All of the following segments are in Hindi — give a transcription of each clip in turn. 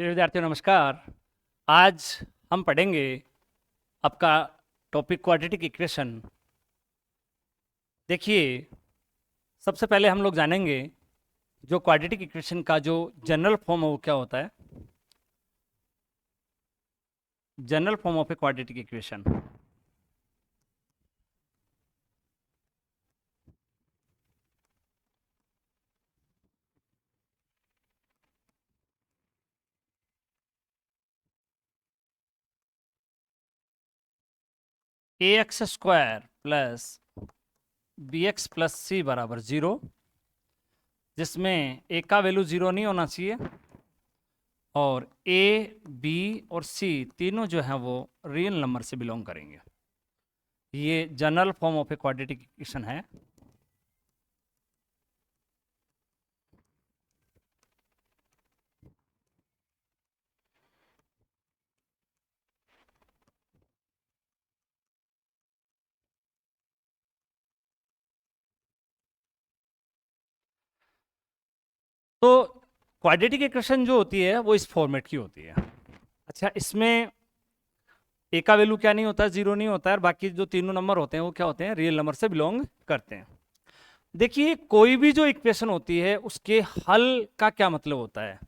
प्रिय विद्यार्थियों नमस्कार। आज हम पढ़ेंगे आपका टॉपिक क्वाड्रेटिक इक्वेशन। देखिए, सबसे पहले हम लोग जानेंगे जो क्वाड्रेटिक इक्वेशन का जो जनरल फॉर्म है वो क्या होता है। General form of a quadratic equation. A x square plus b x plus c बराबर 0, जिसमें ए का वैल्यू 0 नहीं होना चाहिए और ए बी और सी तीनों जो हैं वो रियल नंबर से बिलोंग करेंगे। ये general form of a quadratic equation है। तो क्वाड्रेटिक इक्वेशन जो होती है वो इस फॉर्मेट की होती है। अच्छा, इसमें ए का वैल्यू क्या नहीं होता है, 0 नहीं होता है, और बाकी जो तीनों नंबर होते हैं वो क्या होते हैं, रियल नंबर से बिलोंग करते हैं। देखिए, कोई भी जो इक्वेशन होती है उसके हल का क्या मतलब होता है।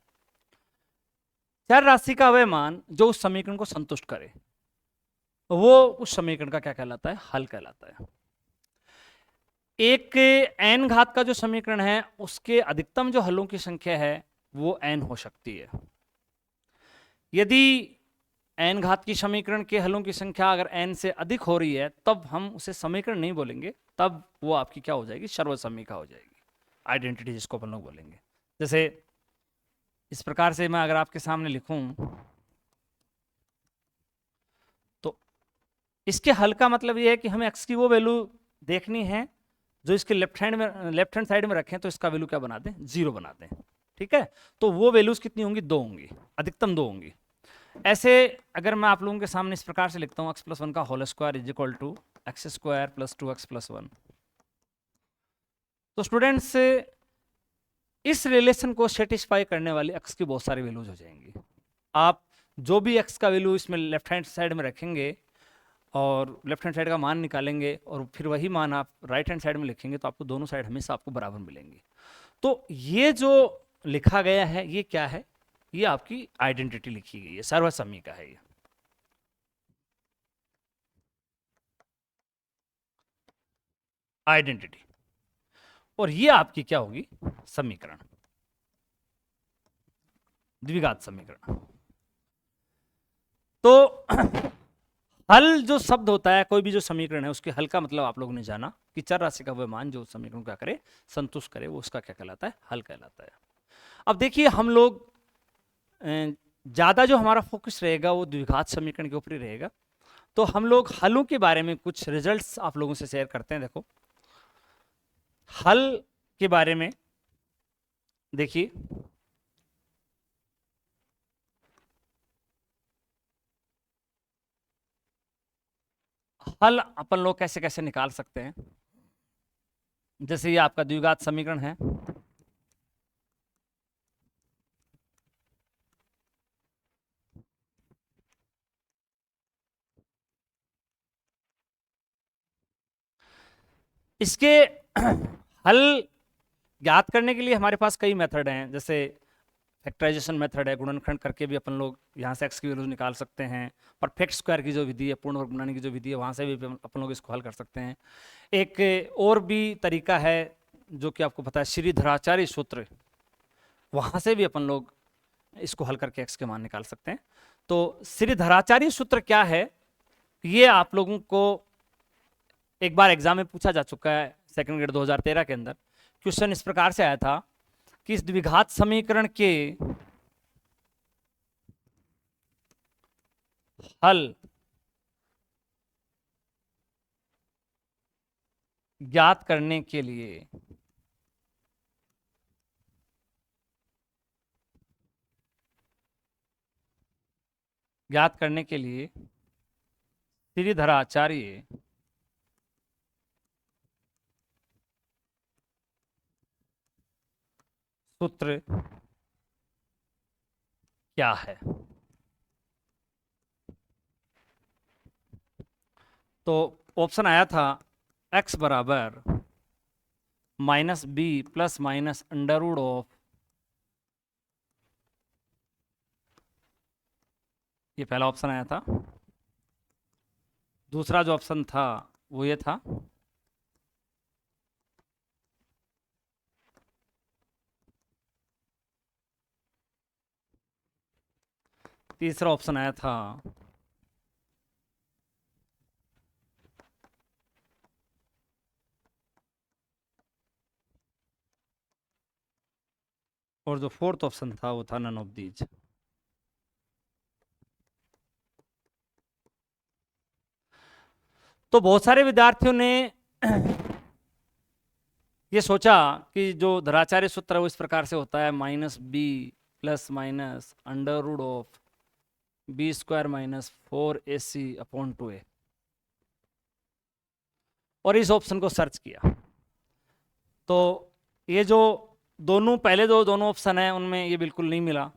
चर राशि का वह मान जो उस समीकरण को संतुष्ट करे वो उस समीकरण का क्या कहलाता है, हल कहलाता है। एक एन घात का जो समीकरण है उसके अधिकतम जो हलों की संख्या है वो एन हो सकती है। यदि एन घात की समीकरण के हलों की संख्या अगर एन से अधिक हो रही है तब हम उसे समीकरण नहीं बोलेंगे, तब वो आपकी क्या हो जाएगी, सर्वसमीका हो जाएगी, आइडेंटिटी जिसको अपन लोग बोलेंगे। जैसे इस प्रकार से मैं अगर आपके सामने लिखूं तो इसके हल का मतलब ये है कि हमें एक्स की वो वैल्यू देखनी है जो इसके लेफ्ट हैंड साइड में रखें तो इसका वैल्यू क्या बना दें, 0 बना दें। ठीक है, तो वो वैल्यूज कितनी होंगी, 2 होंगी, अधिकतम 2 होंगी। ऐसे अगर मैं आप लोगों के सामने इस प्रकार से लिखता हूं एक्स प्लस वन का whole square is equal to x square plus 2x plus 1, तो स्टूडेंट्स इस रिलेशन को सेटिस्फाई करने वाली एक्स की बहुत सारी वैल्यूज हो जाएंगी। आप जो भी एक्स का वैल्यू इसमें लेफ्ट हैंड साइड में रखेंगे और लेफ्ट हैंड साइड का मान निकालेंगे और फिर वही मान आप राइट हैंड साइड में लिखेंगे तो आपको दोनों साइड हमेशा आपको बराबर मिलेंगी। तो ये जो लिखा गया है ये क्या है, ये आपकी आइडेंटिटी लिखी गई है, सर्वसमीका है ये। आइडेंटिटी, और ये आपकी क्या होगी, समीकरण, द्विघात समीकरण। तो हल जो शब्द होता है, कोई भी जो समीकरण है उसके हल का मतलब आप लोगों ने जाना कि चर राशि का वह मान जो समीकरण क्या करे, संतुष्ट करे, वो उसका क्या कहलाता है, हल कहलाता है। अब देखिए, हम लोग ज्यादा जो हमारा फोकस रहेगा वो द्विघात समीकरण के ऊपर ही रहेगा। तो हम लोग हलों के बारे में कुछ रिजल्ट्स आप लोगों से शेयर करते हैं। देखो, हल के बारे में देखिए, हल अपन लोग कैसे कैसे निकाल सकते हैं। जैसे ये आपका द्विघात समीकरण है, इसके हल ज्ञात करने के लिए हमारे पास कई मेथड हैं। जैसे फैक्टराइजेशन मेथड है, गुणनखंड करके भी अपन लोग यहाँ से एक्स की वैल्यू निकाल सकते हैं। परफेक्ट स्क्वायर की जो विधि है, पूर्ण वर्ग बनाने की जो विधि है, वहाँ से भी अपन लोग इसको हल कर सकते हैं। एक और भी तरीका है जो कि आपको पता है, श्रीधराचार्य सूत्र, वहाँ से भी अपन लोग इसको हल करके एक्स के मान निकाल सकते हैं। तो श्रीधराचार्य सूत्र क्या है, ये आप लोगों को एक बार एग्जाम में पूछा जा चुका है, सेकंड ग्रेड 2013 के अंदर। क्वेश्चन इस प्रकार से आया था कि इस द्विघात समीकरण के हल ज्ञात करने के लिए श्रीधराचार्य सूत्र क्या है। तो ऑप्शन आया था x बराबर -b plus minus under root of, ये पहला ऑप्शन आया था। दूसरा जो ऑप्शन था वो ये था, तीसरा ऑप्शन आया था और जो फोर्थ ऑप्शन था वो था नन ऑफ दीज। तो बहुत सारे विद्यार्थियों ने ये सोचा कि जो धराचार्य सूत्र है वो इस प्रकार से होता है -b plus minus under root of b² minus 4ac/2a, और इस ऑप्शन को सर्च किया। तो ये जो पहले दोनों ऑप्शन है उनमें ये बिल्कुल नहीं मिला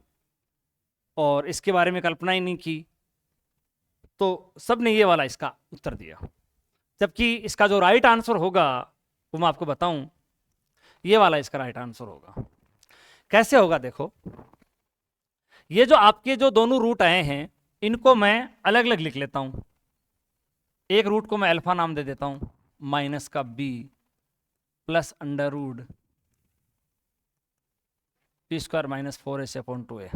और इसके बारे में कल्पना ही नहीं की, तो सब ने ये वाला इसका उत्तर दिया। जबकि इसका जो राइट आंसर होगा वो मैं आपको बताऊं, ये वाला इसका राइट आंसर होगा। कैसे होगा देखो, ये जो आपके जो दोनों रूट आए हैं इनको मैं अलग अलग लिख लेता हूं। एक रूट को मैं अल्फा नाम दे देता हूं, माइनस का b plus under root b² minus 4ac/2a।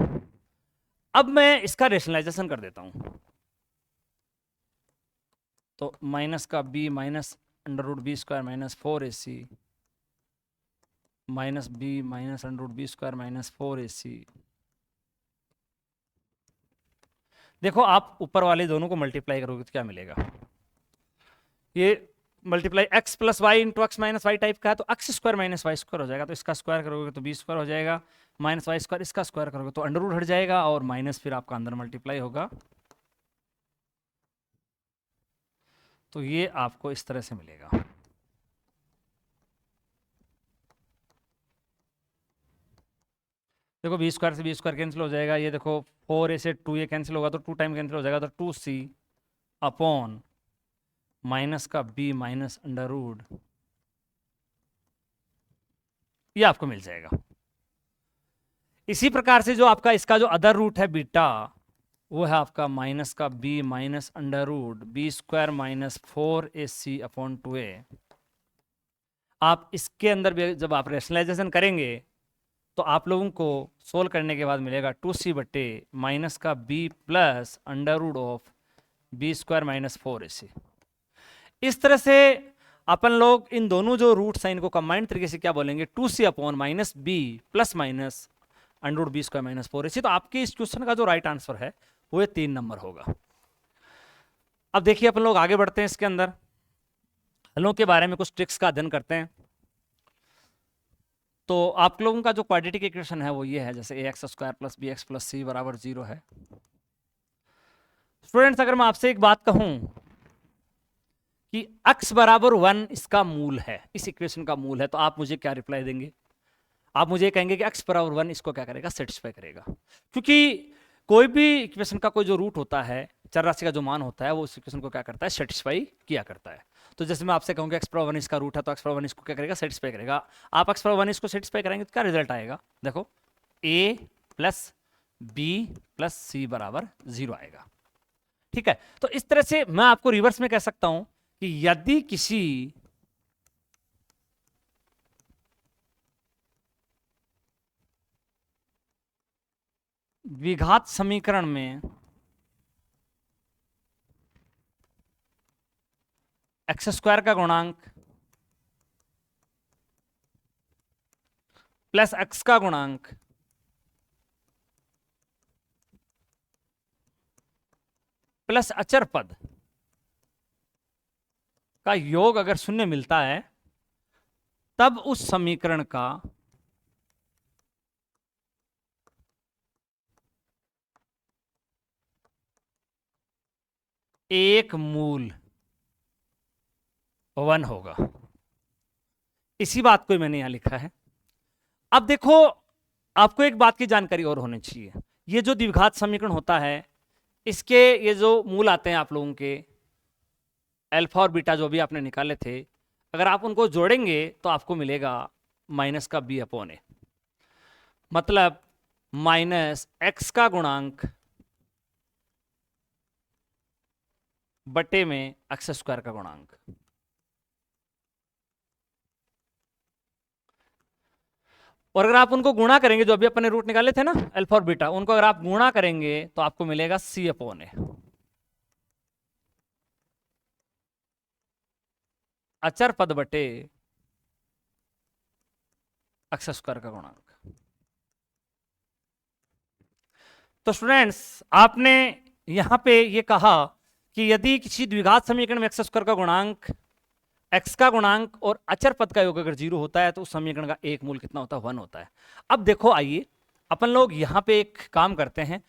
अब मैं इसका रेशनलाइजेशन कर देता हूं, तो माइनस का b minus under root b² minus 4ac minus b minus under root b² minus 4ac। देखो आप ऊपर वाले दोनों को मल्टीप्लाई करोगे तो क्या मिलेगा, ये multiply x plus y into x minus y type का है, तो x² माइनस y² हो जाएगा, तो इसका स्क्वायर करोगे तो b² हो जाएगा, माइनस y², इसका स्क्वायर करोगे तो अंडर रूट हट जाएगा और माइनस फिर आपका अंदर मल्टीप्लाई होगा। तो ये आपको इस तरह से मिलेगा। देखो b² से b² कैंसिल हो जाएगा, ये देखो 4a से 2a कैंसिल होगा तो 2 टाइम कैंसिल हो जाएगा, तो 2c अपॉन माइनस का b माइनस अंडर रूट, ये आपको मिल जाएगा। इसी प्रकार से जो आपका इसका जो अदर रूट है बीटा, वो है आपका माइनस का b minus under root b² minus 4ac/2a। आप इसके अंदर भी जब आप रेशनलाइजेशन करेंगे तो आप लोगों को सोल्व करने के बाद मिलेगा 2c बटे माइनस का b plus under root of b² minus 4ac। इस तरह से अपन लोग इन दोनों जो रूट्स हैं इनको कंबाइंड तरीके से क्या बोलेंगे, 2c upon minus b plus minus under root b² minus 4ac। तो आपके इस क्वेश्चन का जो राइट आंसर है वो ये 3 नंबर होगा। अब देखिए अपन लोग आगे बढ़ते हैं, इसके अंदर हलों के बारे में कुछ ट्रिक्स का अध्ययन करते हैं। तो आप लोगों का जो क्वाड्रेटिक इक्वेशन है वो ये है, जैसे ax² plus bx plus c बराबर 0 है। स्टूडेंट्स अगर मैं आपसे एक बात कहूं कि x बराबर 1 इसका मूल है, इस इक्वेशन का मूल है, तो आप मुझे क्या रिप्लाई देंगे? आप मुझे कहेंगे कि x बराबर 1 इसको क्या करेगा, सेटिस्फाई करेगा। क्योंकि कोई भी इक्वेशन का कोई जो रूट होता है, चर राशि का जो मान होता है, वो उस इक्वेशन को क्या करता है, सेटिस्फाई किया करता है। तो जैसे मैं आपसे कहूंगा x बराबर 1 इसका रूट है, तो x बराबर 1 इसको क्या करेगा, सेटिस्फाई करेगा। आप x बराबर 1 इसको सेटिस्फाई करेंगे तो क्या रिजल्ट आएगा, देखो a plus b plus c बराबर 0 आएगा। ठीक है, तो इस तरह से मैं आपको रिवर्स में कह सकता हूं कि यदि किसी द्विघात समीकरण में x² का गुणांक प्लस x का गुणांक प्लस अचर पद का योग अगर शून्य मिलता है, तब उस समीकरण का एक मूल 1 होगा। इसी बात को मैंने यहां लिखा है। अब देखो, आपको एक बात की जानकारी और होनी चाहिए, ये जो द्विघात समीकरण होता है, इसके ये जो मूल आते हैं आप लोगों के अल्फा और बीटा जो भी आपने निकाले थे, अगर आप उनको जोड़ेंगे तो आपको मिलेगा माइनस का बी अपॉन ए, मतलब माइनस एक्स का गुणांक बटे में एक्स स्क्वायर का गुणांक। और अगर आप उनको गुणा करेंगे, जो अभी अपने रूट निकाले थे ना अल्फा और बीटा, उनको अगर आप गुणा करेंगे तो आपको मिलेगा सी अपॉन ए, अचर पद बटे एक्स स्क्वायर का गुणांक। तो स्टूडेंट्स, आपने यहां पे ये कहा कि यदि किसी द्विघात समीकरण में एक्स स्क्वायर का गुणांक, एक्स का गुणांक और अचर पद का योग अगर 0 होता है तो उस समीकरण का एक मूल कितना होता है? 1 होता है। अब देखो, आइए अपन लोग यहां पे एक काम करते हैं,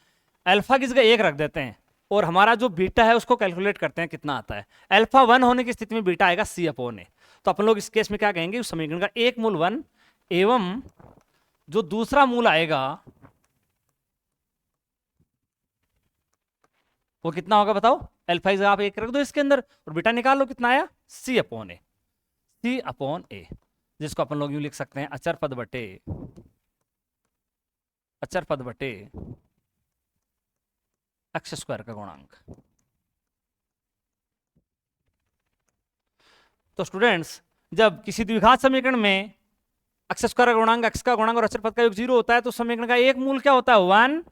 अल्फा की जगह 1 रख देते हैं और हमारा जो बीटा है उसको कैलकुलेट करते हैं कितना आता है। अल्फा 1 होने की स्थिति में बीटा आएगा सी अपॉन ए। तो अपन लोग इस केस में क्या कहेंगे, उस समीकरण का एक मूल 1 एवं जो दूसरा मूल आएगा वो कितना होगा बताओ? अल्फा की जगह आप 1 रख दो इसके अंदर और बीटा निकाल लो, कितना आया? सी upon A, C upon a, जिसको अपन लोग यूं लिख सकते हैं अचर पद बटे एक्स स्क्वायर का गुणांक। तो स्टूडेंट्स, जब किसी द्विघात समीकरण में एक्स स्क्वायर का गुणांक, एक्स का गुणांक और अचर पद का योग 0 होता है तो समीकरण का एक मूल क्या होता है? 1,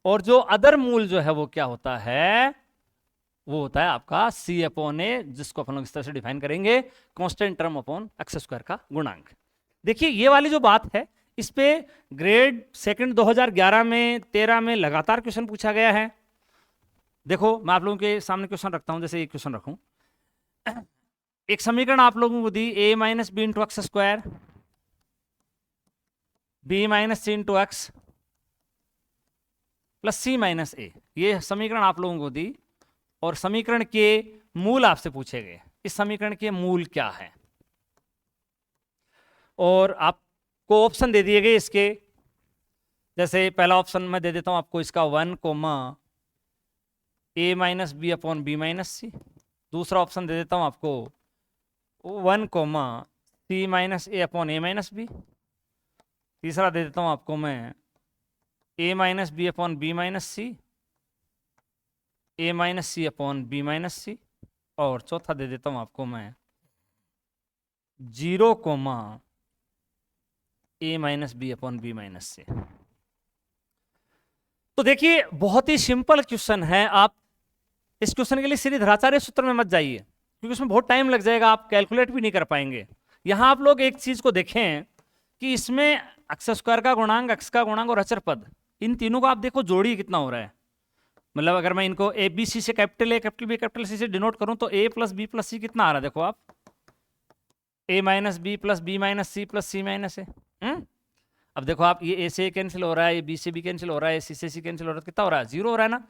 और जो अदर मूल जो है वो क्या होता है? वो होता है आपका सी अपॉन ए, जिसको अपन लोग इस तरह से डिफाइन करेंगे, constant term upon x square का गुणांक। देखिए, ये वाली जो बात है, इस पे ग्रेड सेकंड 2011 में 13 में लगातार क्वेश्चन पूछा गया है। देखो, मैं आप लोगों के सामने क्वेश्चन रखता हूं, जैसे एक क्वेश्चन रखूं, एक समीकरण आप लोगों को दी a minus b into x square, b minus c into x plus c minus a, ये समीकरण आप लोगों को दी और समीकरण के मूल आपसे पूछे गए। इस समीकरण के मूल क्या है? और आपको ऑप्शन दे दिए गए इसके, जैसे पहला ऑप्शन मैं दे देता हूं आपको इसका 1 comma a minus b upon b minus c, दूसरा ऑप्शन दे देता हूं आपको 1 comma c minus a upon a minus b, तीसरा दे देता हूं आपको मैं a minus b upon b minus c, a minus c upon b minus c, और चौथा दे देता हूं आपको मैं 0 comma a minus b upon b minus c. तो देखिए, बहुत ही सिंपल क्वेश्चन है। आप इस क्वेश्चन के लिए सीधे धराचार्य सूत्र में मत जाइए, क्योंकि उसमें बहुत टाइम लग जाएगा, आप कैलकुलेट भी नहीं कर पाएंगे। यहां आप लोग एक चीज को देखें कि इसमें एक्स स्क्वायर का गुणांक, एक्स का गुणांक और अचर पद, इन तीनों को आप देखो जोड़ी कितना हो रहा है। मतलब अगर मैं इनको ए बी सी से capital a capital b capital c से डिनोट करूं तो a plus b plus c कितना आ रहा है? देखो आप, a minus b plus b minus c minus a. अब देखो आप, ये ए से कैंसिल हो रहा है, ये बी से बी कैंसिल हो रहा है, सी से सी कैंसिल हो रहा है, कितना हो रहा है? 0 हो रहा है ना।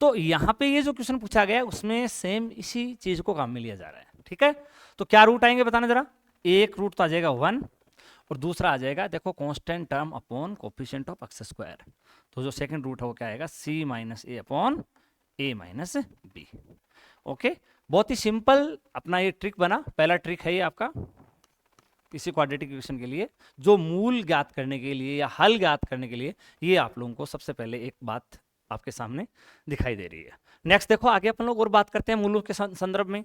तो यहाँ पे ये जो क्वेश्चन पूछा गया है उसमें सेम इसी चीज को काम में लिया जा रहा है। ठीक है, तो क्या रूट आएंगे बताना जरा। एक रूट तो आ जाएगा 1 और दूसरा आ जाएगा देखो constant term upon coefficient of x square. तो जो सेकंड रूट है वो क्या आएगा? सी minus a upon a minus B. Okay, बहुत ही सिंपल अपना ये ट्रिक बना। पहला ट्रिक है ये आपका किसी क्वाड्रेटिक इक्वेशन के लिए, जो मूल ज्ञात करने के लिए या हल ज्ञात करने के लिए, ये आप लोगों को सबसे पहले एक बात आपके सामने दिखाई दे रही है। नेक्स्ट देखो, आगे अपन लोग और बात करते हैं मूलों के संदर्भ में।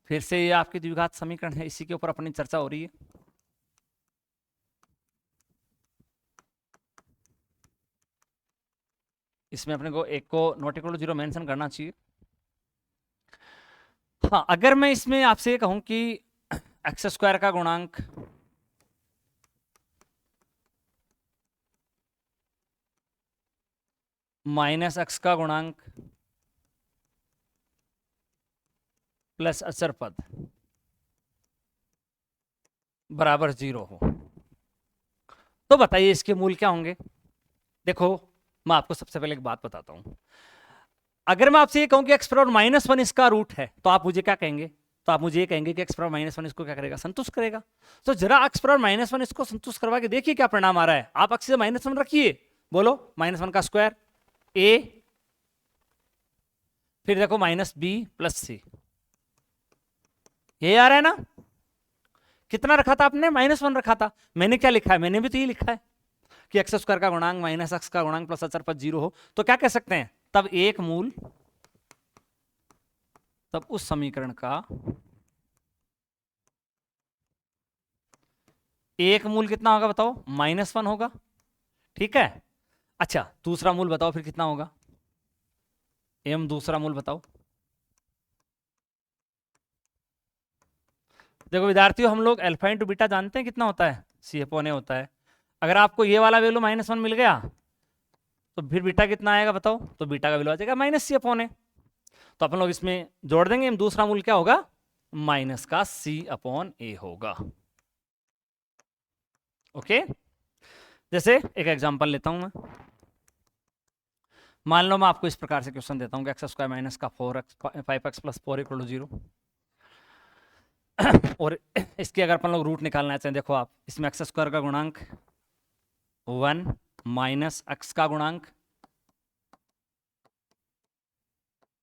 फिर से ये आपके द्विघात समीकरण है, इसी के ऊपर अपनी चर्चा हो रही है। इसमें अपने को एक को नॉट इक्वल टू 0 मेंशन करना चाहिए। हाँ, अगर मैं इसमें आपसे ये कहूं कि एक्स स्क्वायर का गुणांक माइनस एक्स का गुणांक प्लस अचर पद बराबर 0 हो, तो बताइए इसके मूल क्या होंगे? देखो, मैं आपको सबसे पहले एक बात बताता हूं। अगर मैं आपसे ये कहूं कि एक्स पावर -1 इसका रूट है, तो आप मुझे क्या कहेंगे? तो आप मुझे ये कहेंगे कि एक्स पावर -1 इसको क्या करेगा, संतुष्ट करेगा। तो जरा एक्स पावर -1 इसको संतुष्ट करवा के देखिए क्या परिणाम आ रहा है। आप अक्ष से -1 रखिए, बोलो -1 का स्क्वायर a, फिर देखो -b + c, ये आ रहा है ना। कितना रखा था आपने, -1 रखा था। मैंने क्या लिखा है, मैंने भी तो ये लिखा है कि एक्स स्क्वायर का गुणांक माइनस एक्स का गुणांक प्लस अचर पद 0 हो, तो क्या कह सकते हैं, तब एक मूल, तब उस समीकरण का एक मूल कितना होगा बताओ, -1 होगा। ठीक है, अच्छा दूसरा मूल बताओ फिर कितना होगा, एम दूसरा मूल बताओ। देखो विद्यार्थियों, हम लोग अल्फा इंटू बीटा जानते हैं कितना होता है, C/A होता है। अगर आपको ये वाला वैल्यू -1 मिल गया तो फिर बीटा कितना आएगा बताओ, तो बीटा का वैल्यू आ जाएगा -C/A। तो अपन लोग इसमें जोड़ देंगे, दूसरा मूल क्या होगा, माइनस का C/A होगा। ओके, जैसे एक एग्जांपल लेता हूं मैं। मान लो मैं आपको इस प्रकार से क्वेश्चन देता हूं कि एक्स स्क्वायर माइनस का 5x + 4 = 0 और इसके अगर अपन लोग रूट निकालना चाहें, देखो आप इसमें एक्स स्क्वायर का गुणांक 1 माइनस एक्स का गुणांक,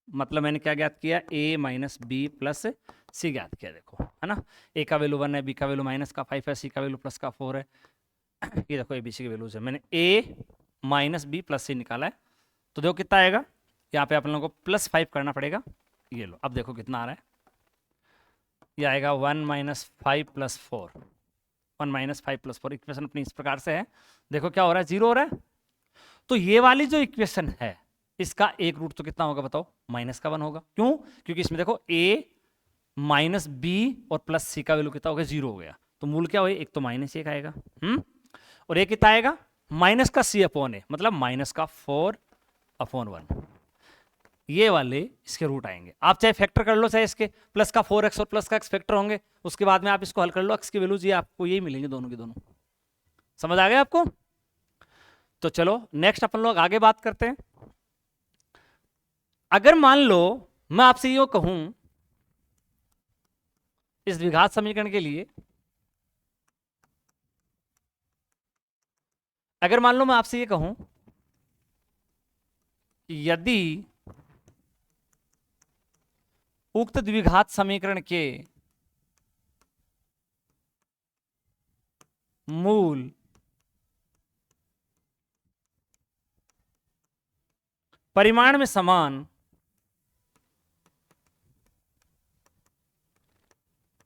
मतलब मैंने क्या ज्ञात किया, a - b + c ज्ञात किया। देखो है ना, a का वैल्यू 1 है, b का वैल्यू -5 है, c का वैल्यू +4 है। ये देखो a b c की वैल्यूज है, मैंने a - b + c निकाला है। तो देखो कितना आएगा, यहाँ पे आप लोगों को +5 करना पड़ेगा। ये लो, अब देखो कितना आ रहा है, ये आएगा 1 - 5 + 4, 1 - 5 + 4। इक्वेशन अपनी इस प्रकार से है, देखो क्या हो रहा है, 0 हो रहा है। तो ये वाली जो इक्वेशन है इसका एक रूट तो कितना होगा बताओ, -1 होगा। क्यों, क्योंकि इसमें देखो a - b और +c का वैल्यू कितना हो गया, 0 हो गया। तो मूल क्या हो, एक तो -1 आएगा, और एक कितना आएगा, माइनस का C/A, मतलब -4/1। ये वाले इसके रूट आएंगे। आप चाहे फैक्टर कर लो, चाहे इसके प्लस का 4x और प्लस का x फैक्टर होंगे, उसके बाद में आप इसको हल कर लो, x की वैल्यूज ये आपको यही मिलेंगे दोनों के दोनों। समझ आ गया आपको। तो चलो नेक्स्ट अपन लोग आगे बात करते हैं। अगर मान लो मैं आपसे यो कहूं इस द्विघात समीकरण के लिए, अगर मान लो मैं आपसे ये कहूं कि यदि उक्त द्विघात समीकरण के मूल परिमाण में समान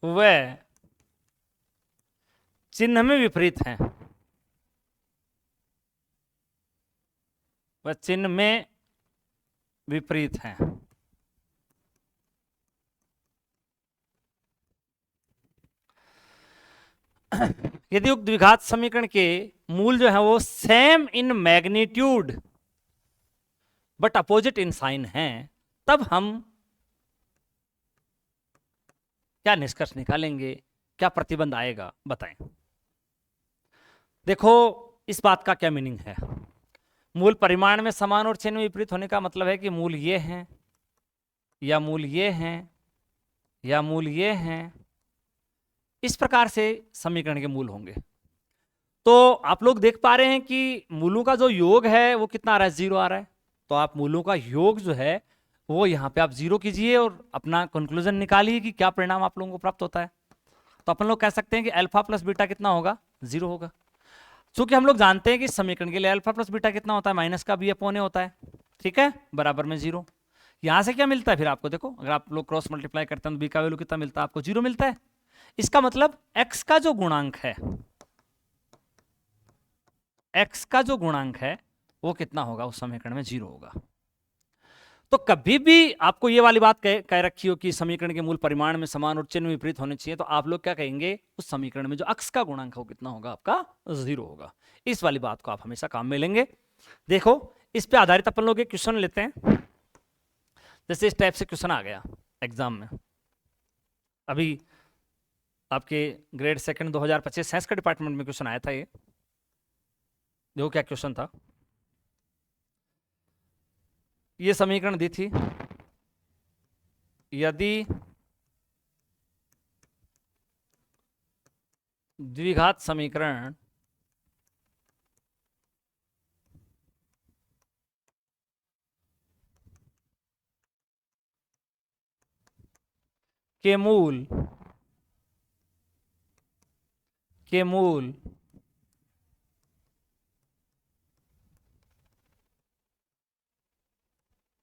व चिन्ह में विपरीत हैं, वह चिन्ह में विपरीत हैं, यदि उक्त द्विघात समीकरण के मूल जो है वो same in magnitude but opposite in sign हैं, तब हम क्या निष्कर्ष निकालेंगे, क्या प्रतिबंध आएगा, बताएं। देखो इस बात का क्या मीनिंग है, मूल परिमाण में समान और चिन्ह में विपरीत होने का मतलब है कि मूल ये हैं या मूल ये हैं या मूल ये हैं, इस प्रकार से समीकरण के मूल होंगे। तो आप लोग देख पा रहे हैं कि मूलों का जो योग है वो कितना आ रहा है, 0 आ रहा है। तो आप मूलों का योग जो है वो यहाँ पे आप 0 कीजिए और अपना कंक्लूजन निकालिए कि क्या परिणाम आप लोगों को प्राप्त होता है। तो अपन लोग कह सकते हैं कि अल्फा प्लस बीटा कितना होगा, 0 होगा। क्योंकि हम लोग जानते हैं कि समीकरण के लिए अल्फा प्लस बीटा कितना होता है, माइनस का b/a होता है, ठीक है, बराबर में 0। यहां से क्या मिलता है फिर आपको, देखो अगर आप लोग क्रॉस मल्टीप्लाई करते हैं तो b का वैल्यू कितना मिलता है आपको, 0 मिलता है। इसका मतलब x का जो गुणांक है, x का जो गुणांक है वो कितना होगा, उस समीकरण में 0 होगा। तो कभी भी आपको ये वाली बात कह रखी हो कि समीकरण के मूल परिमाण में समान और चिन्ह विपरीत होने चाहिए, तो आप लोग क्या कहेंगे, उस समीकरण में जो x का गुणांक है वो कितना होगा, आपका 0 होगा। इस वाली बात को आप हमेशा काम में लेंगे। देखो इस पे आधारित अपन लोग एक क्वेश्चन लेते हैं। जैसे इस टाइप से क्वेश्चन आ गया एग्जाम में, अभी आपके ग्रेड 2 2025 साइंस का डिपार्टमेंट में क्वेश्चन आया था। ये देखो क्या क्वेश्चन था, ये समीकरण दी थी, यदि द्विघात समीकरण के मूल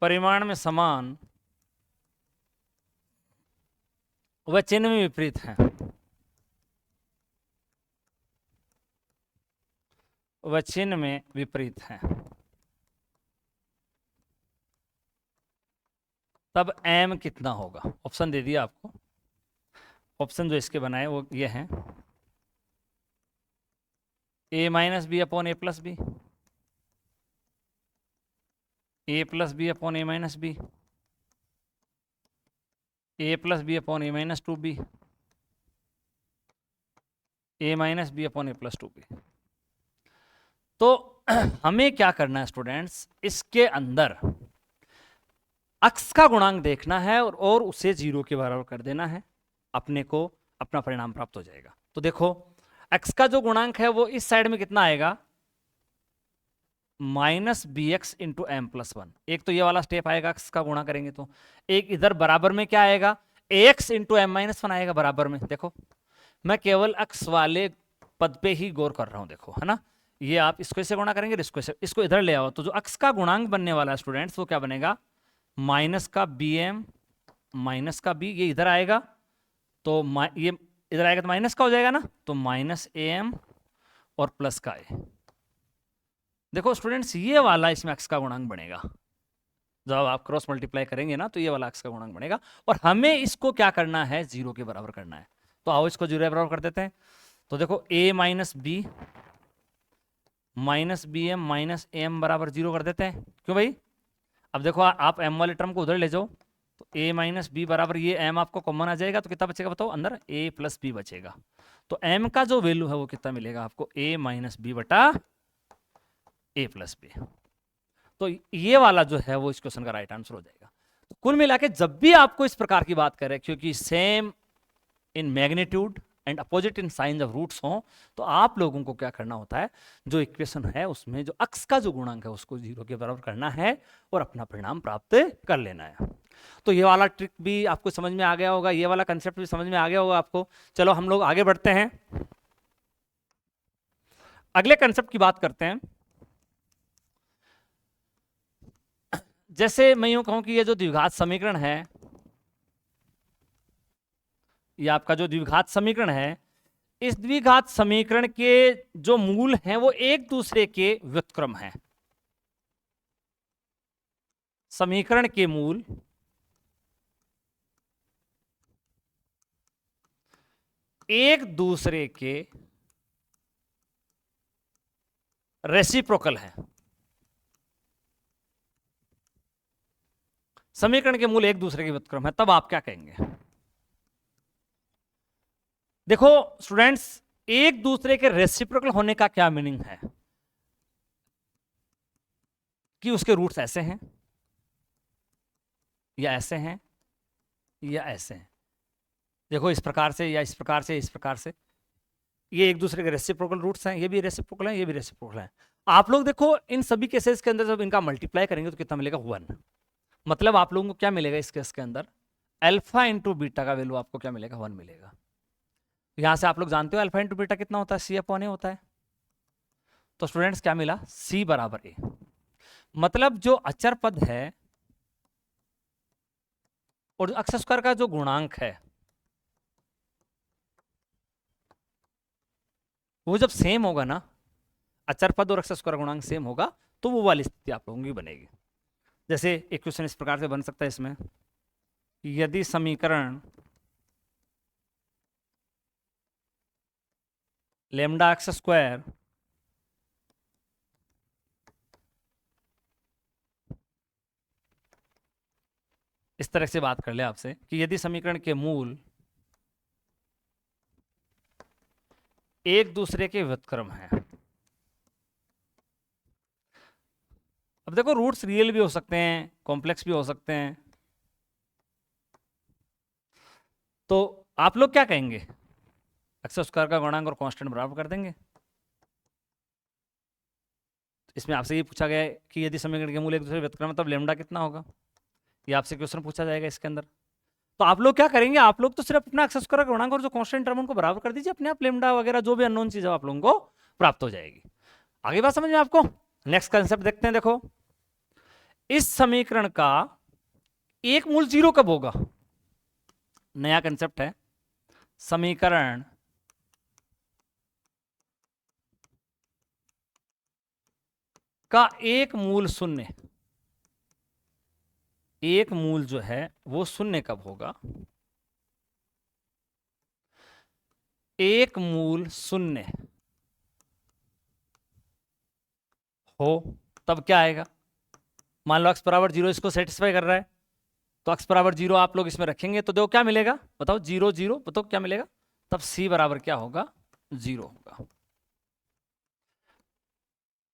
परिमाण में समान वह चिन्ह में विपरीत है, वह चिन्ह में विपरीत है, तब m कितना होगा। ऑप्शन दे दिया आपको। ऑप्शन जो इसके बनाए वो ये हैं, a minus b upon a plus b, a plus b upon a minus b, a plus b upon a minus two b, a minus b upon a plus two b. तो हमें क्या करना है स्टूडेंट्स, इसके अंदर अक्स का गुणांक देखना है और उसे 0 के बराबर कर देना है, अपने को अपना परिणाम प्राप्त हो जाएगा। तो देखो x का जो गुणांक है वो इस साइड में कितना आएगा, minus b x into m plus one. एक तो ये वाला स्टेप आएगा x का गुणा करेंगे तो, एक इधर बराबर में क्या आएगा, ax into m minus one आएगा बराबर में। देखो मैं केवल x वाले पद पे ही गौर कर रहा हूं, देखो है ना, ये आप इसको इसे गुणा करेंगे, इसको इधर ले आओ, तो जो x का गुणांक बनने वाला है स्टूडेंट्स वो क्या बनेगा, माइनस का बी एम माइनस का b, ये इधर आएगा तो ये इधर आएगा तो माइनस का हो जाएगा ना, तो माइनस ए एम और प्लस का ए। देखो स्टूडेंट्स ये वाला इसमें x का गुणांक बनेगा, जब आप क्रॉस मल्टीप्लाई करेंगे ना तो ये वाला x का गुणांक बनेगा, और हमें इसको क्या करना है, 0 के बराबर करना है। तो आओ इसको 0 के बराबर कर देते हैं। तो देखो a minus b minus b m minus m बराबर 0 कर देते हैं। क्यों भाई, अब देखो आप m वाले टर्म को उधर ले जाओ, तो a माइनस बी बराबर ये m आपको कॉमन आ जाएगा, तो कितना बचेगा बताओ, अंदर a प्लस बी बचेगा। तो m का जो वैल्यू है वो कितना मिलेगा आपको, a माइनस बी बटा a प्लस बी। तो ये वाला जो है वो इस क्वेश्चन का राइट आंसर हो जाएगा। तो कुल मिला के जब भी आपको इस प्रकार की बात करें, क्योंकि same in magnitude and opposite in sign of roots हो, तो आप लोगों को क्या करना होता है, जो इक्वेशन है उसमें जो x का जो गुणांक है उसको 0 के बराबर करना है और अपना परिणाम प्राप्त कर लेना है। तो ये वाला ट्रिक भी आपको समझ में आ गया होगा, ये वाला कंसेप्ट भी समझ में आ गया होगा आपको। चलो हम लोग आगे बढ़ते हैं, अगले कंसेप्ट की बात करते हैं। जैसे मैं यूं कहूं कि ये जो द्विघात समीकरण है, ये आपका जो द्विघात समीकरण है, इस द्विघात समीकरण के जो मूल हैं वो एक दूसरे के व्युत्क्रम हैं। समीकरण के मूल एक दूसरे के रेसिप्रोकल हैं। समीकरण के मूल एक दूसरे के व्युत्क्रम है, तब आप क्या कहेंगे। देखो स्टूडेंट्स, एक दूसरे के रेसिप्रोकल होने का क्या मीनिंग है, कि उसके रूट्स ऐसे हैं या ऐसे हैं या ऐसे हैं। देखो इस प्रकार से या इस प्रकार से, इस प्रकार से, ये एक दूसरे के रेसिप्रोकल रूट्स हैं, ये भी रेसिप्रोकल हैं, ये भी रेसिप्रोकल हैं। आप लोग देखो इन सभी केसेस के अंदर जब इनका मल्टीप्लाई करेंगे तो कितना मिलेगा, 1। मतलब आप लोगों को क्या मिलेगा इस केस के अंदर, अल्फा इंटू बीटा का वैल्यू आपको क्या मिलेगा, 1 मिलेगा। यहां से आप लोग जानते हो अल्फा इंटू बीटा कितना होता है, सी अपॉन ए होता है। तो स्टूडेंट्स क्या मिला, सी बराबर ए। मतलब जो अचर पद है और अक्स स्क्वायर का जो गुणांक है वो जब सेम होगा ना, अचर पद और अक्स स्क्वायर गुणांक सेम होगा, तो वो वाली स्थिति आप लोगों की बनेगी। जैसे एक क्वेश्चन इस प्रकार से बन सकता है इसमें, यदि समीकरण लैम्डा एक्स स्क्वायर इस तरह से बात कर ले आपसे कि यदि समीकरण के मूल एक दूसरे के व्युत्क्रम हैं। अब देखो रूट्स रियल भी हो सकते हैं, कॉम्प्लेक्स भी हो सकते हैं, तो आप लोग क्या कहेंगे, एक्स स्क्वायर का गुणांक और कांस्टेंट बराबर कर देंगे। इसमें आपसे ये पूछा गया है कि यदि समीकरण के मूल एक दूसरे व्यक्त करें तब लेमडा कितना होगा, ये आपसे क्वेश्चन पूछा जाएगा इसके अंदर। तो आप लोग क्या करेंगे, आप लोग तो सिर्फ अपना एक्स स्क्वायर का गुणांक और जो कांस्टेंट टर्म उनको बराबर कर दीजिए, अपने आप लेमडा वगैरह जो भी अननोन चीज है आप लोगों को प्राप्त हो जाएगी। आगे बात समझ में आपको? नेक्स्ट कंसेप्ट देखते हैं। देखो, इस समीकरण का एक मूल जीरो कब होगा? नया कंसेप्ट है, समीकरण का एक मूल शून्य, एक मूल जो है वो शून्य कब होगा? एक मूल शून्य हो तब क्या आएगा? मान लो x बराबर 0 इसको सेटिस्फाई कर रहा है, तो x बराबर 0 आप लोग इसमें रखेंगे तो देखो क्या मिलेगा, बताओ 0 0, बताओ क्या मिलेगा? तब c बराबर क्या होगा? 0 होगा।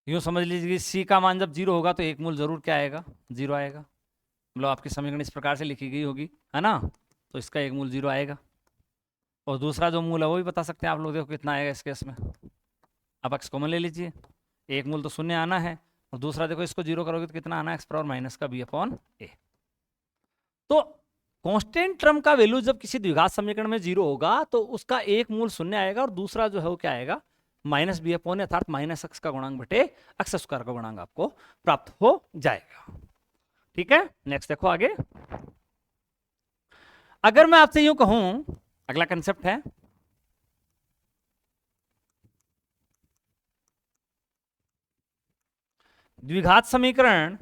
यूं समझ लीजिए c का मान जब 0 होगा तो एक मूल जरूर क्या आएगा? 0 आएगा। मतलब आपकी समीकरण इस प्रकार से लिखी गई होगी, है ना, तो इसका एक मूल 0 आएगा। और दूसरा जो मूल है वो भी बता सकते हैं आप लोग, देखो कितना आएगा इस केस में। अब x कॉमन ले लीजिए, एक मूल तो शून्य आना है, और दूसरा देखो इसको 0 करोगे तो कितना आना है? x पावर माइनस का b अपॉन a। तो कांस्टेंट टर्म का वैल्यू जब किसी द्विघात समीकरण में 0 होगा तो उसका एक मूल शून्य आएगा, और दूसरा जो है वो क्या आएगा? माइनस बी अपॉन, अर्थात माइनस एक्स का गुणांक बटे एक्स स्क्वायर का गुणांक आपको प्राप्त हो जाएगा। ठीक है, नेक्स्ट देखो आगे। अगर मैं आपसे यूं कहूं, अगला कंसेप्ट है द्विघात समीकरण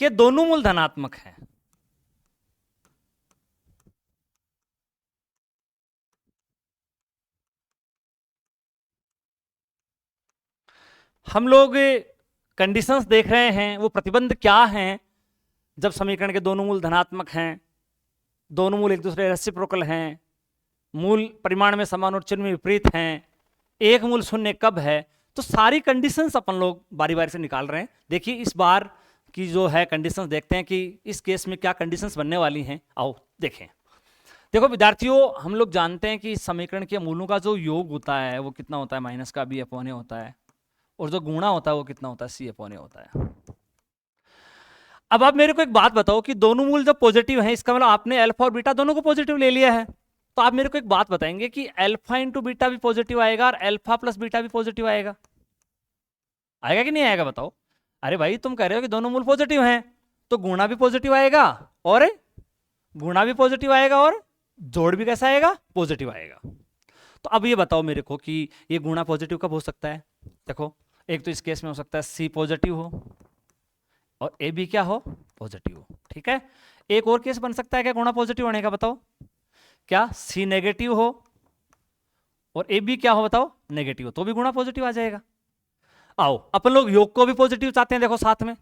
के दोनों मूल धनात्मक हैं, हम लोग कंडीशंस देख रहे हैं, वो प्रतिबंध क्या हैं जब समीकरण के दोनों मूल धनात्मक हैं, दोनों मूल एक दूसरे रेसिप्रोकल हैं, मूल परिमाण में समान और चिन्ह में विपरीत हैं, एक मूल शून्य कब है, तो सारी कंडीशंस अपन लोग बारी बारी से निकाल रहे हैं। देखिए इस बार की जो है कंडीशंस देखते हैं कि इस केस में क्या कंडीशंस बनने वाली हैं। आओ देखें। देखो विद्यार्थियों, हम लोग जानते हैं कि इस समीकरण के मूलों का जो योग होता है वो कितना होता है? माइनस का b अपॉन a होता है, और जो गुणा होता है वो कितना होता है? c अपॉन a होता है। अब आप मेरे को एक बात बताओ कि दोनों मूल जब पॉजिटिव हैं, इसका मतलब आपने अल्फा और बीटा दोनों को पॉजिटिव ले लिया है, तो आप मेरे को एक बात बताएंगे कि अल्फा इंटू बीटा भी पॉजिटिव आएगा और अल्फा प्लस बीटा भी पॉजिटिव आएगा? आएगा कि नहीं आएगा बताओ? अरे भाई तुम कह रहे हो कि दोनों मूल पॉजिटिव हैं, तो गुणा भी पॉजिटिव आएगा, और गुणा भी पॉजिटिव आएगा, और जोड़ भी कैसा आएगा? पॉजिटिव आएगा। तो अब ये बताओ मेरे को कि ये गुणा पॉजिटिव कब हो सकता है? देखो, एक तो इस केस में हो सकता है सी पॉजिटिव हो और ए भी क्या हो? पॉजिटिव हो। ठीक है, एक और केस बन सकता है क्या गुणा पॉजिटिव होने का? बताओ, क्या सी नेगेटिव हो और ए भी क्या हो? बताओ, नेगेटिव हो, तो भी गुणा पॉजिटिव आ जाएगा। आओ अपन लोग योग को भी पॉजिटिव चाहते हैं, देखो साथ में,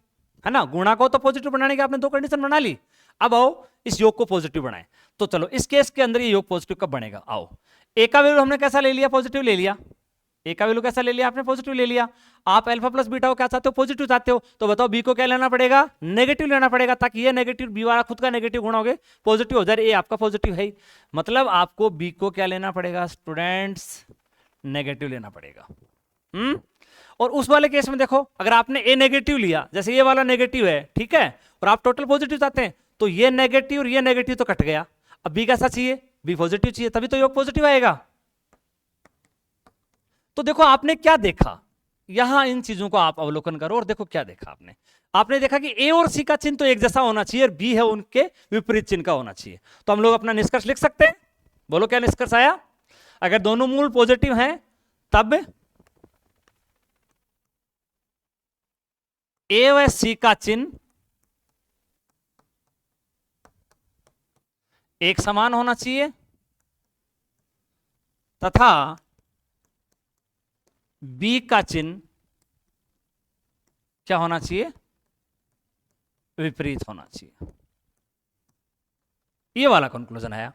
है ना, गुणा को तो पॉजिटिव बनाने की आपने दो कंडीशन बना ली, अब आओ इस योग को पॉजिटिव बनाएं। तो चलो इस केस के अंदर ये योग पॉजिटिव कब बनेगा? आओ, ए का वैल्यू हमने कैसा ले लिया? पॉजिटिव ले लिया। ए का वैल्यू कैसा ले लिया आपने? पॉजिटिव ले लिया। आप अल्फा प्लस बीटा को क्या चाहते हो? पॉजिटिव चाहते हो, तो बताओ बी को क्या लेना पड़ेगा? नेगेटिव लेना पड़ेगा, ताकि ये नेगेटिव बी वाला खुद का नेगेटिव गुणा हो गए पॉजिटिव हो जाए, ए आपका पॉजिटिव है ही। मतलब आपको बी को क्या लेना पड़ेगा स्टूडेंट्स? नेगेटिव लेना पड़ेगा। और उस वाले केस में देखो, अगर आपने ए नेगेटिव लिया, जैसे ये वाला नेगेटिव है, ठीक है, और आप टोटल पॉजिटिव चाहते हैं, तो ये नेगेटिव और ये नेगेटिव तो कट गया, अब बी कैसा चाहिए? बी पॉजिटिव चाहिए, तभी तो योग पॉजिटिव आएगा। तो देखो आपने क्या देखा यहां, इन चीजों को आप अवलोकन करो और देखो क्या देखा आपने। आपने देखा कि ए और सी का चिन्ह तो एक जैसा होना चाहिए और बी है उनके विपरीत चिन्ह का होना चाहिए। तो हम लोग अपना निष्कर्ष लिख सकते हैं। बोलो क्या निष्कर्ष आया? अगर दोनों मूल पॉजिटिव हैं तब ए व सी का चिन्ह एक समान होना चाहिए तथा बी का चिन्ह क्या होना चाहिए? विपरीत होना चाहिए। ये वाला कंक्लूजन आया।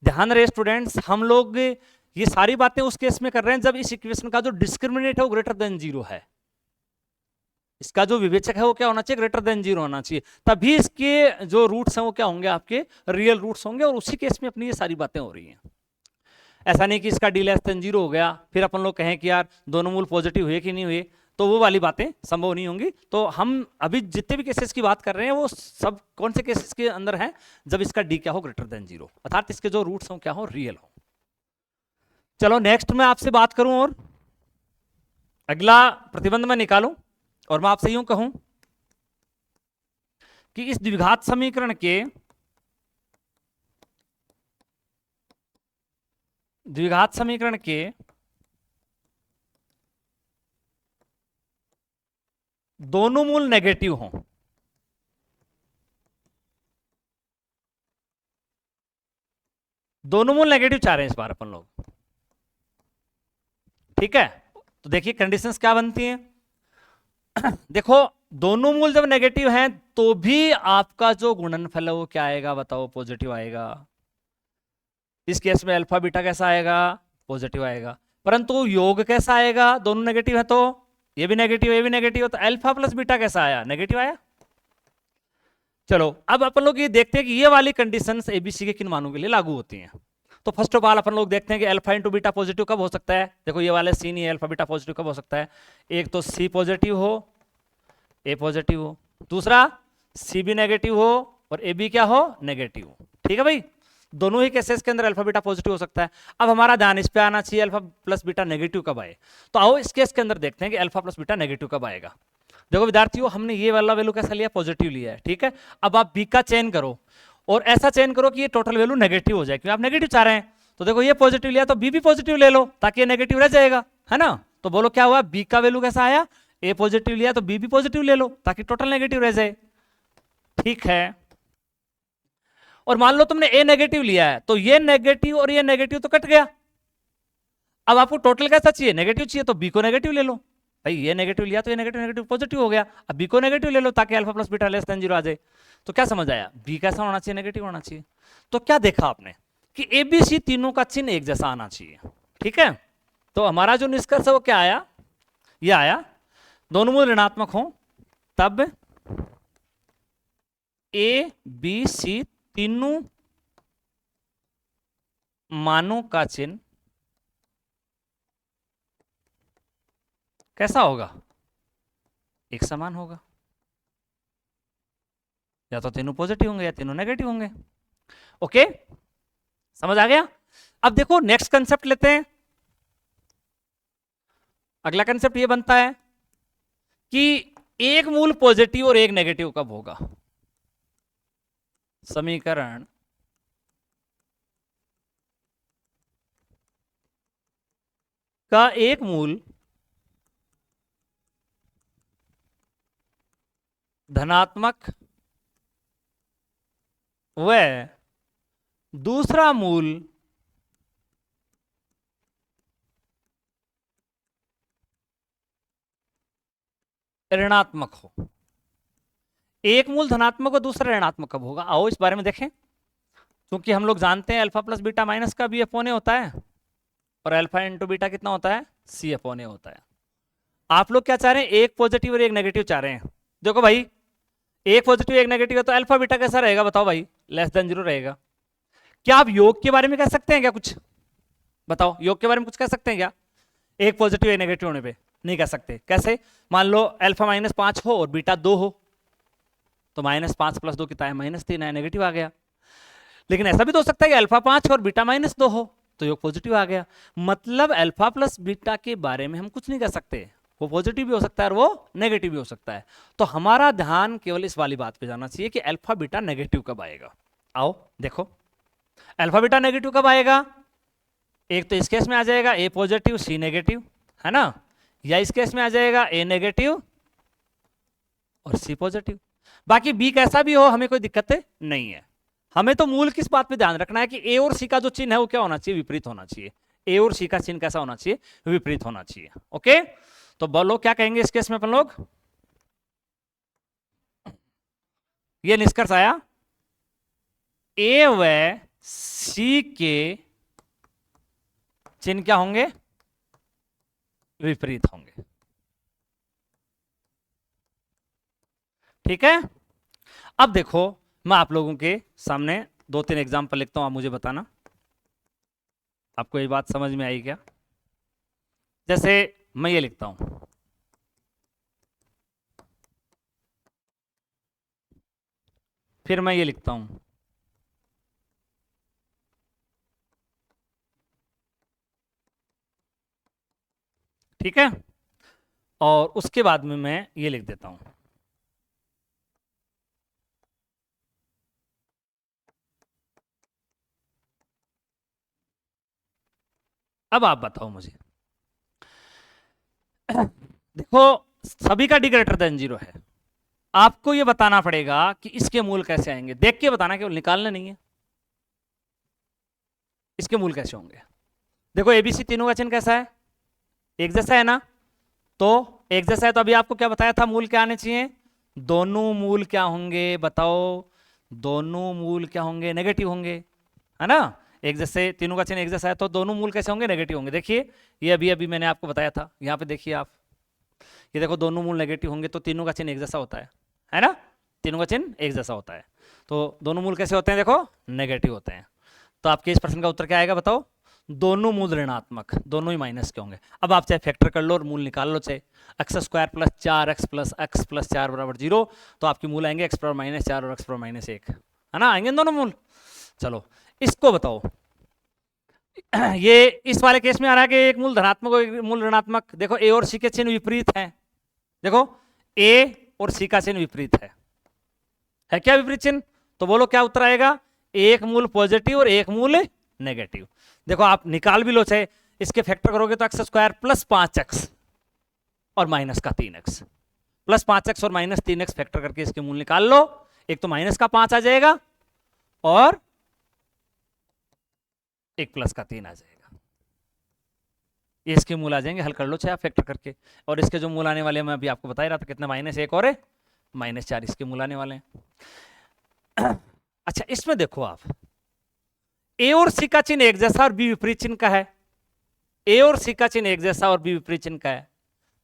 ध्यान रहे स्टूडेंट्स, हम लोग ये सारी बातें उस केस में कर रहे हैं जब इस इक्वेशन का जो डिस्क्रिमिनेट है वो ग्रेटर देन 0 है। इसका जो विवेचक है वो क्या होना चाहिए, ग्रेटर देन 0 होना चाहिए, तभी इसके जो रूट्स हैं वो क्या होंगे, आपके रियल रूट्स होंगे, और उसी केस में अपनी ये सारी बातें हो रही हैं। ऐसा नहीं कि इसका डी लेस देन 0 हो गया फिर अपन लोग कहें कि यार दोनों मूल पॉजिटिव हुए कि नहीं हुए, तो वो वाली बातें संभव नहीं होंगी। तो हम अभी जितने भी केसेस की बात कर रहे हैं वो सब कौन से केसेस के अंदर हैं, जब इसका डी क्या हो, ग्रेटर देन 0, अर्थात इसके जो रूट्स हो क्या हो, रियल हो। चलो नेक्स्ट मैं आपसे बात करूं, और अगला प्रतिबंध मैं निकालूं, और मैं आपसे यूं कहूं कि इस द्विघात समीकरण के दोनों मूल नेगेटिव हों, दोनों मूल नेगेटिव चाह रहे हैं इस बार अपन लोग, ठीक है। तो देखिए कंडीशंस क्या बनती हैं। देखो दोनों मूल जब नेगेटिव हैं तो भी आपका जो गुणनफल है वो क्या आएगा, बताओ, पॉजिटिव आएगा। इस केस में अल्फा बीटा कैसा आएगा, पॉजिटिव आएगा, परंतु योग कैसा आएगा, दोनों नेगेटिव है तो ये भी नेगेटिव ये भी नेगेटिव, तो अल्फा प्लस बीटा कैसा आया, नेगेटिव आया। चलो अब अपन लोग ये देखते हैं कि ये वाली कंडीशंस एबीसी के किन मानों के लिए लागू होती हैं। तो फर्स्ट ऑफ ऑल अपन लोग देखते हैं कि अल्फा इंटू बीटा पॉजिटिव कब हो सकता है। देखो ये वाले सी नहीं है, अल्फा बीटा पॉजिटिव कब हो सकता है, एक तो सी पॉजिटिव हो, ए पॉजिटिव हो, दूसरा सी भी नेगेटिव हो और ए बी क्या हो, नेगेटिव हो। ठीक है भाई, दोनों ही केसेस के अंदर अल्फा बीटा पॉजिटिव हो सकता है। अब हमारा ध्यान इस पे आना चाहिए अल्फा प्लस बीटा नेगेटिव कब आए। तो आओ इस केस के अंदर देखते हैं कि अल्फा प्लस बीटा नेगेटिव कब आएगा। देखो विद्यार्थियों, हमने ये वाला वैल्यू कैसा लिया, पॉजिटिव लिया है, ठीक है। अब आप बी का चयन करो और ऐसा चयन करो कि ये टोटल वैल्यू नेगेटिव हो जाए, क्योंकि आप नेगेटिव चाह रहे हैं। तो देखो ये पॉजिटिव लिया तो बी भी पॉजिटिव ले लो ताकि ये नेगेटिव रह जाएगा, है ना। तो बोलो क्या हुआ, बी का वैल्यू कैसा आया, ए पॉजिटिव लिया तो बी भी पॉजिटिव ले लो ताकि टोटल नेगेटिव रह जाए, ठीक है। और मान लो तुमने ए नेगेटिव लिया है तो ये नेगेटिव और ये नेगेटिव तो कट गया। अब आपको टोटल कैसा चाहिए, नेगेटिव चाहिए, तो बी को नेगेटिव ले लो। भाई ये नेगेटिव लिया तो ये नेगेटिव नेगेटिव पॉजिटिव हो गया, अब बी को नेगेटिव ले लो ताकि alpha plus beta less than 0 आ जाए। तो क्या समझ आया, बी कैसा होना चाहिए, नेगेटिव होना चाहिए। तो क्या देखा आपने कि ए बी सी तीनों का चिन्ह एक जैसा आना चाहिए, ठीक है। तो हमारा जो निष्कर्ष है वो क्या आया, ये आया दोनों मूल ऋणात्मक हो तब ए बी सी तीनों मानों का चिन्ह कैसा होगा, एक समान होगा। या तो तीनों पॉजिटिव होंगे या तीनों नेगेटिव होंगे। ओके, समझ आ गया। अब देखो नेक्स्ट कंसेप्ट लेते हैं। अगला कंसेप्ट ये बनता है कि एक मूल पॉजिटिव और एक नेगेटिव कब होगा। समीकरण का एक मूल धनात्मक व दूसरा मूल ऋणात्मक हो। एक मूल धनात्मक और दूसरा ऋणात्मक कब होगा, आओ इस बारे में देखें। क्योंकि हम लोग जानते हैं अल्फा प्लस बीटा माइनस का बी अपॉन ए होता है और अल्फा इंटू बीटा कितना होता है, सी अपॉन ए होता है। आप लोग क्या चाह रहे हैं, एक पॉजिटिव और एक नेगेटिव चाह रहे हैं। देखो भाई, एक पॉजिटिव एक नेगेटिव है तो अल्फा बीटा कैसा रहेगा, बताओ भाई, लेस देन 0 रहेगा। क्या आप योग के बारे में कह सकते हैं क्या कुछ, बताओ, योग के बारे में कुछ कह सकते हैं क्या, एक पॉजिटिव एक नेगेटिव होने पे? नहीं कह सकते। कैसे, मान लो अल्फा -5 हो और बीटा 2 हो, तो -5 + 2 कितना है, -3 है, नेगेटिव आ गया। लेकिन ऐसा भी तो हो सकता है कि अल्फा 5 और बीटा -2 हो तो योग पॉजिटिव आ गया। मतलब अल्फा प्लस बीटा के बारे में हम कुछ नहीं कह सकते, वो पॉजिटिव भी हो सकता है और वो नेगेटिव भी हो सकता है। तो हमारा ध्यान केवल इस वाली बात पे जाना चाहिए कि अल्फा बीटा नेगेटिव कब आएगा। आओ देखो, अल्फा बीटा नेगेटिव कब आएगा, एक तो इस केस में आ जाएगा ए पॉजिटिव सी नेगेटिव, है ना, या इस केस में आ जाएगा ए नेगेटिव और सी पॉजिटिव। बाकी बी कैसा भी हो हमें कोई दिक्कत नहीं है। हमें तो मूल किस बात पे ध्यान रखना है कि ए और सी का जो चिन्ह है वो क्या होना चाहिए, विपरीत होना चाहिए। ए और सी का चिन्ह कैसा होना चाहिए, विपरीत होना चाहिए। ओके, तो बोलो क्या कहेंगे इस केस में अपन लोग, ये निष्कर्ष आया ए व सी के चिन्ह क्या होंगे, विपरीत होंगे। ठीक है। अब देखो मैं आप लोगों के सामने 2-3 एग्जाम्पल लिखता हूं, आप मुझे बताना आपको ये बात समझ में आई क्या। जैसे मैं ये लिखता हूं, फिर मैं ये लिखता हूं, ठीक है, और उसके बाद में मैं ये लिख देता हूं। अब आप बताओ मुझे, देखो सभी का डी ग्रेटर देन 0 है, आपको ये बताना पड़ेगा कि इसके मूल कैसे आएंगे, देख के बताना, केवल निकालना नहीं है। इसके मूल कैसे होंगे, देखो एबीसी तीनों का चिन्ह कैसा है, एक जैसा है ना, तो एक जैसा है तो अभी आपको क्या बताया था, मूल क्या आने चाहिए, दोनों मूल क्या होंगे बताओ, दोनों मूल क्या होंगे, नेगेटिव होंगे, है ना। एक जैसे तीनों का चिन्ह एक जैसा है तो दोनों मूल कैसे होंगे, नेगेटिव होंगे। देखिए ये अभी अभी मैंने आपको बताया था, यहाँ पे देखिए आप, ये देखो दोनों मूल नेगेटिव होंगे तो तीनों का चिन्ह एक जैसा होता है ना, तीनों का चिन्ह एक जैसा होता है, तो दोनों मूल कैसे होते हैं, देखो नेगेटिव होते हैं। तो आपके इस प्रश्न का उत्तर क्या आएगा बताओ, दोनों मूल ऋणात्मक, दोनों ही माइनस के होंगे। अब आप चाहे फैक्टर कर लो और मूल निकाल लो, चाहे x square plus 4x plus x plus 4 बराबर 0, तो आपके मूल आएंगे एक्स पावर माइनस 4 और एक्स पावर माइनस 1, है ना, आएंगे दोनों मूल। चलो इसको बताओ, ये इस वाले केस में आ रहा है कि एक मूल धनात्मक और एक मूल ऋणात्मक। देखो ए और सी के चिन्ह विपरीत हैं, देखो ए और सी का चिन्ह विपरीत है क्या विपरीत चिन्ह, तो बोलो क्या उत्तर आएगा, एक मूल पॉजिटिव और एक मूल नेगेटिव। देखो आप निकाल भी लो, चाहे इसके फैक्टर करोगे तो एक्स स्क्वायर प्लस 5x और माइनस का 3x, प्लस 5x और माइनस 3x फैक्टर करके इसके मूल निकाल लो, एक तो माइनस का 5 आ जाएगा और एक प्लस का 3 आ जाएगा, ये इसके मूल आ जाएंगे, हल कर लो चाहे आप फैक्टर करके। और इसके जो मूल आने वाले हैं मैं अभी आपको बता ही रहा था, कितना, -1 और -4 इसके मूल आने वाले हैं। अच्छा इसमें देखो आप, ए और सी का चिन्ह एक जैसा और बी विपरीत चिन्ह का है, ए और सी का चिन्ह एक जैसा और बी विपरीत चिन्ह का है।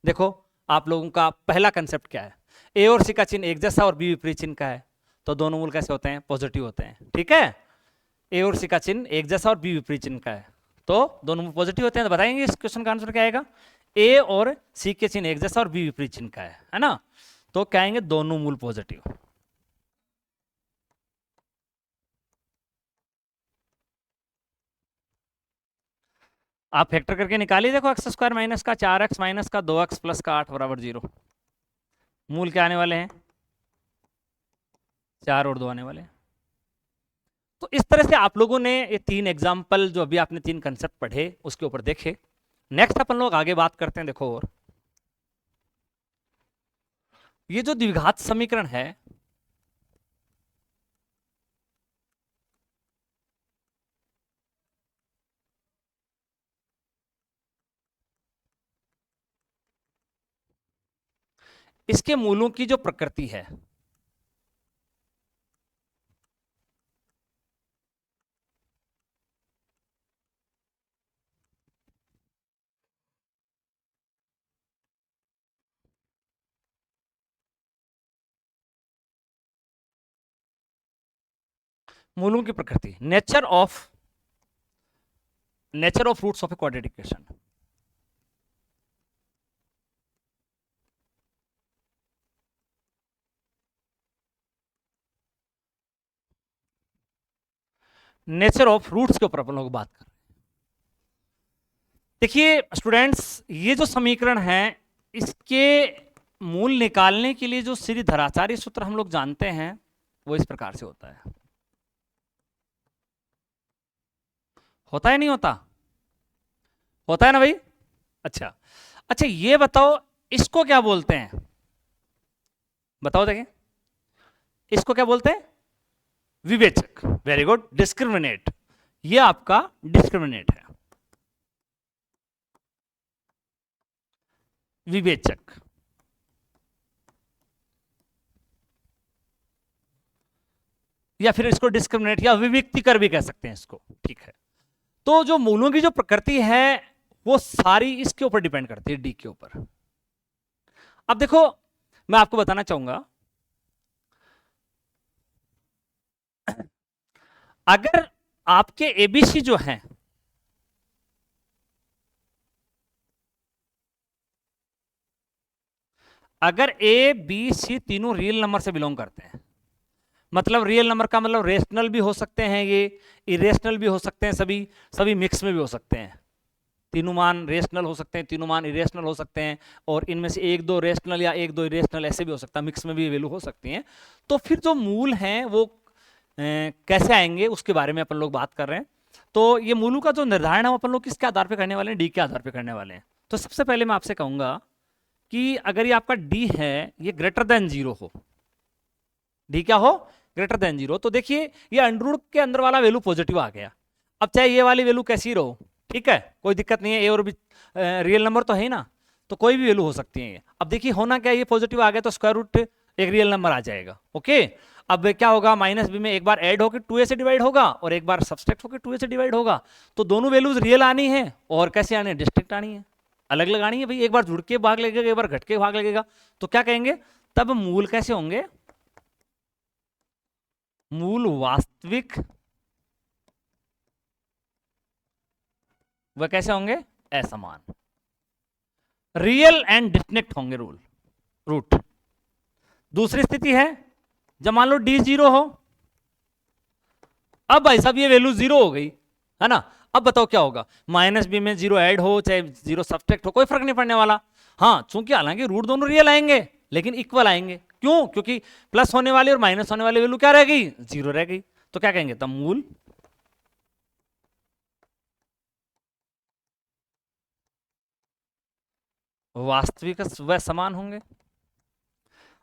देखो आप लोगों का पहला कंसेप्ट क्या है, ए और सी का चिन्ह एक जैसा और बी विपरीत चिन्ह का है, तो दोनों मूल कैसे होते हैं, पॉजिटिव होते हैं, ठीक है। ए और सी का चिन्ह एक जैसा और बी विपरीत चिन्ह का है, तो दोनों मूल पॉजिटिव होते हैं, तो बताएंगे इस क्वेश्चन का आंसर क्या आएगा, ए और सी के चिन्ह एक जैसा और बी विपरीत चिन्ह का है ना, तो क्या आएंगे, दोनों मूल पॉजिटिव। आप फैक्टर करके निकालिए, देखो एक्स स्क्वायर माइनस का 4x माइनस का 2x प्लस का 8 बराबर 0, मूल क्या आने वाले हैं, 4 और 2 आने वाले हैं। तो इस तरह से आप लोगों ने ये 3 एग्जाम्पल जो अभी आपने 3 कंसेप्ट पढ़े उसके ऊपर देखे। नेक्स्ट अपन लोग आगे बात करते हैं, देखो और ये जो द्विघात समीकरण है, इसके मूलों की जो प्रकृति है, मूलों की प्रकृति, nature of roots of a quadratic equation, nature of roots के ऊपर अपन लोग बात कर रहे हैं। देखिए स्टूडेंट्स, ये जो समीकरण है इसके मूल निकालने के लिए जो श्रीधराचार्य सूत्र हम लोग जानते हैं वो इस प्रकार से होता है, होता है नहीं होता, होता है ना भाई। अच्छा अच्छा ये बताओ इसको क्या बोलते हैं, बताओ देखें, इसको क्या बोलते हैं, विवेचक, वेरी गुड, डिस्क्रिमिनेट, ये आपका डिस्क्रिमिनेट है, विवेचक। या फिर इसको डिस्क्रिमिनेट या विविक्तिकर भी कह सकते हैं इसको, ठीक है। तो जो मूलों की जो प्रकृति है वो सारी इसके ऊपर डिपेंड करती है, डी के ऊपर। अब देखो मैं आपको बताना चाहूंगा अगर आपके एबीसी जो हैं, अगर ए बी सी तीनों रियल नंबर से बिलोंग करते हैं, मतलब रियल नंबर का मतलब रेशनल भी हो सकते हैं ये, इरेशनल भी हो सकते हैं, सभी सभी मिक्स में भी हो सकते हैं। तीनों मान रेशनल हो सकते हैं, तीनों मान इरेशनल हो सकते हैं, और इनमें से एक दो रेशनल या एक दो इरेशनल ऐसे भी हो सकता है, मिक्स में भी वैल्यू हो सकती हैं। तो फिर जो मूल हैं वो कैसे आएंगे उसके बारे में अपन लोग बात कर रहे हैं। तो ये मूलों का जो निर्धारण है वो अपन लोग किसके आधार पर करने वाले हैं? डी के आधार पर करने वाले हैं। तो सबसे पहले मैं आपसे कहूंगा कि अगर ये आपका डी है ये ग्रेटर देन जीरो हो, डी क्या हो? ग्रेटर देन जीरो, तो देखिए ये अंडर रूट के अंदर वाला वैल्यू पॉजिटिव आ गया। अब चाहे ये वाली वैल्यू कैसी रहो, ठीक है, कोई दिक्कत नहीं है, ए और बी रियल नंबर तो है ही ना, तो कोई भी वैल्यू हो सकती है ये। अब देखिए होना क्या, ये पॉजिटिव आ गया तो स्क्वायर रूट एक रियल नंबर आ जाएगा। ओके, अब क्या होगा, माइनस बी में एक बार ऐड होकर 2a से डिवाइड होगा और एक बार सब्सट्रैक्ट होकर 2a से डिवाइड होगा। तो दोनों वैल्यूज रियल आनी है और कैसे आनी है? डिस्टिंक्ट आनी है, अलग अलग आनी है भाई। एक बार जुड़ के भाग लगेगा, एक बार घट के भाग लगेगा, तो क्या कहेंगे तब मूल कैसे होंगे? मूल वास्तविक वह कैसे होंगे? असमान, रियल एंड डिस्टिंक्ट होंगे रूट। दूसरी स्थिति है जब मान लो डी जीरो हो, अब भाई साहब ये वैल्यू जीरो हो गई है ना, अब बताओ क्या होगा? माइनस बी में जीरो ऐड हो चाहे जीरो सब्सट्रैक्ट हो, कोई फर्क नहीं पड़ने वाला। हाँ, चूंकि हालांकि रूट दोनों रियल आएंगे लेकिन इक्वल आएंगे, क्यों? क्योंकि प्लस होने वाली और माइनस होने वाली वैल्यू क्या रह गई? जीरो रह गई। तो क्या कहेंगे तब? मूल वास्तविक व समान होंगे।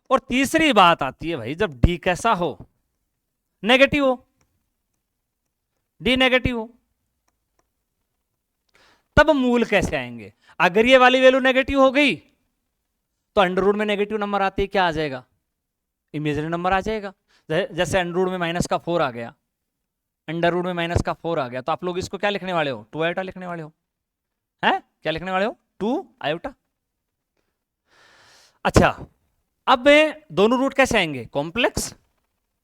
और तीसरी बात आती है भाई, जब डी कैसा हो? नेगेटिव हो, डी नेगेटिव हो, तब मूल कैसे आएंगे? अगर ये वाली वैल्यू नेगेटिव हो गई तो अंडर रूट में नेगेटिव नंबर आते ही क्या आ जाएगा? इमेजरी नंबर आ जाएगा। जैसे अंडर रूट में माइनस का 4 आ गया, अंडर रूट में माइनस का 4 आ गया, तो आप लोग इसको क्या लिखने वाले हो? 2 आयोटा लिखने वाले हो, हैं? क्या लिखने वाले हो? 2 आयोटा। अच्छा, अब दोनों रूट कैसे आएंगे? कॉम्प्लेक्स।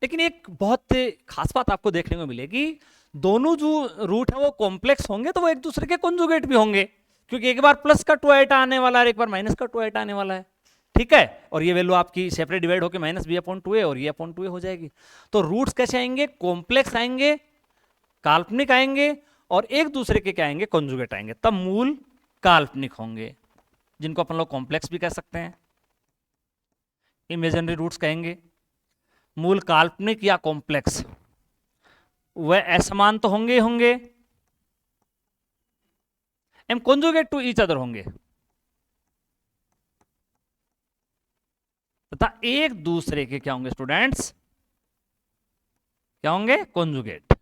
लेकिन एक बहुत खास बात आपको देखने को मिलेगी, दोनों जो रूट है वो कॉम्प्लेक्स होंगे तो वो एक दूसरे के कॉन्जुगेट भी होंगे, क्योंकि एक बार प्लस का 2 आयोटा आने वाला है, एक बार माइनस का 2 आयोटा आने वाला है, ठीक है। और ये वैल्यू आपकी सेपरेट डिवाइड होकर माइनस बी अपॉन 2a और ये अपॉन 2a हो जाएगी। तो रूट्स कैसे आएंगे? कॉम्प्लेक्स आएंगे, काल्पनिक आएंगे, और एक दूसरे के क्या आएंगे? कॉन्जुगेट आएंगे, तब मूल काल्पनिक होंगे, जिनको अपन लोग कॉम्प्लेक्स भी कह सकते हैं, इमेजिनरी रूट्स कहेंगे। मूल काल्पनिक या कॉम्प्लेक्स वह असमान तो होंगे होंगे, and conjugate to each other होंगे, तथा एक दूसरे के क्या होंगे स्टूडेंट्स? क्या होंगे? कॉन्जुगेट।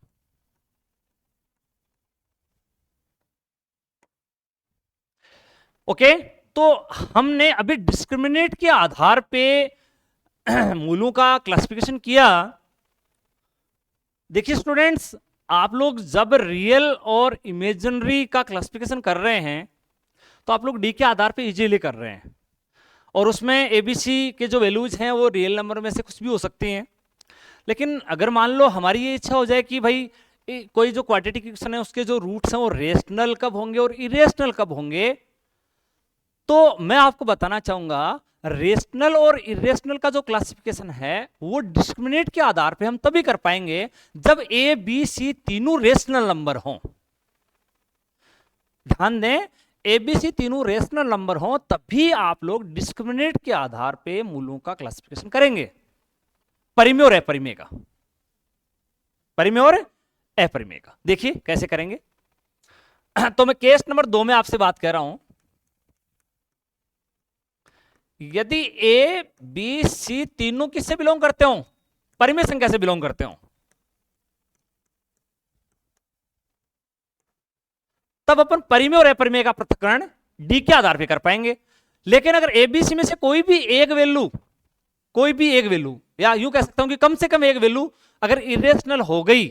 ओके, तो हमने अभी डिस्क्रिमिनेट के आधार पे मूलों का क्लासिफिकेशन किया। देखिए स्टूडेंट्स, आप लोग जब रियल और इमेजिनरी का क्लासिफिकेशन कर रहे हैं तो आप लोग डी के आधार पे इजीली कर रहे हैं, और उसमें एबीसी के जो वैल्यूज हैं वो रियल नंबर में से कुछ भी हो सकती हैं। लेकिन अगर मान लो हमारी ये इच्छा हो जाए कि भाई कोई जो क्वाड्रेटिक इक्वेशन है उसके जो रूट्स हैं वो रेशनल कब होंगे और इरेशनल कब होंगे, तो मैं आपको बताना चाहूंगा रेशनल और इरेशनल का जो क्लासिफिकेशन है वो डिस्क्रिमिनेट के आधार पे हम तभी कर पाएंगे जब ए बी सी तीनों रेशनल नंबर हों। ध्यान दें, ए बी सी तीनों रेशनल नंबर हों तभी आप लोग डिस्क्रिमिनेट के आधार पे मूलों का क्लासिफिकेशन करेंगे, परिमेय और अपरिमेय का। परिमेय और अपरिमेय का देखिए कैसे करेंगे। तो मैं केस नंबर 2 में आपसे बात कर रहा हूं, यदि ए बी सी तीनों किससे बिलोंग करते हो? परिमेय संख्या से बिलोंग करते हो, तब अपन परिमेय और अपरिमेय का पृथक्करण डी के आधार पर कर पाएंगे। लेकिन अगर एबीसी में से कोई भी एक वैल्यू या यूं कह सकता हूं कि कम से कम एक वैल्यू अगर इरेशनल हो गई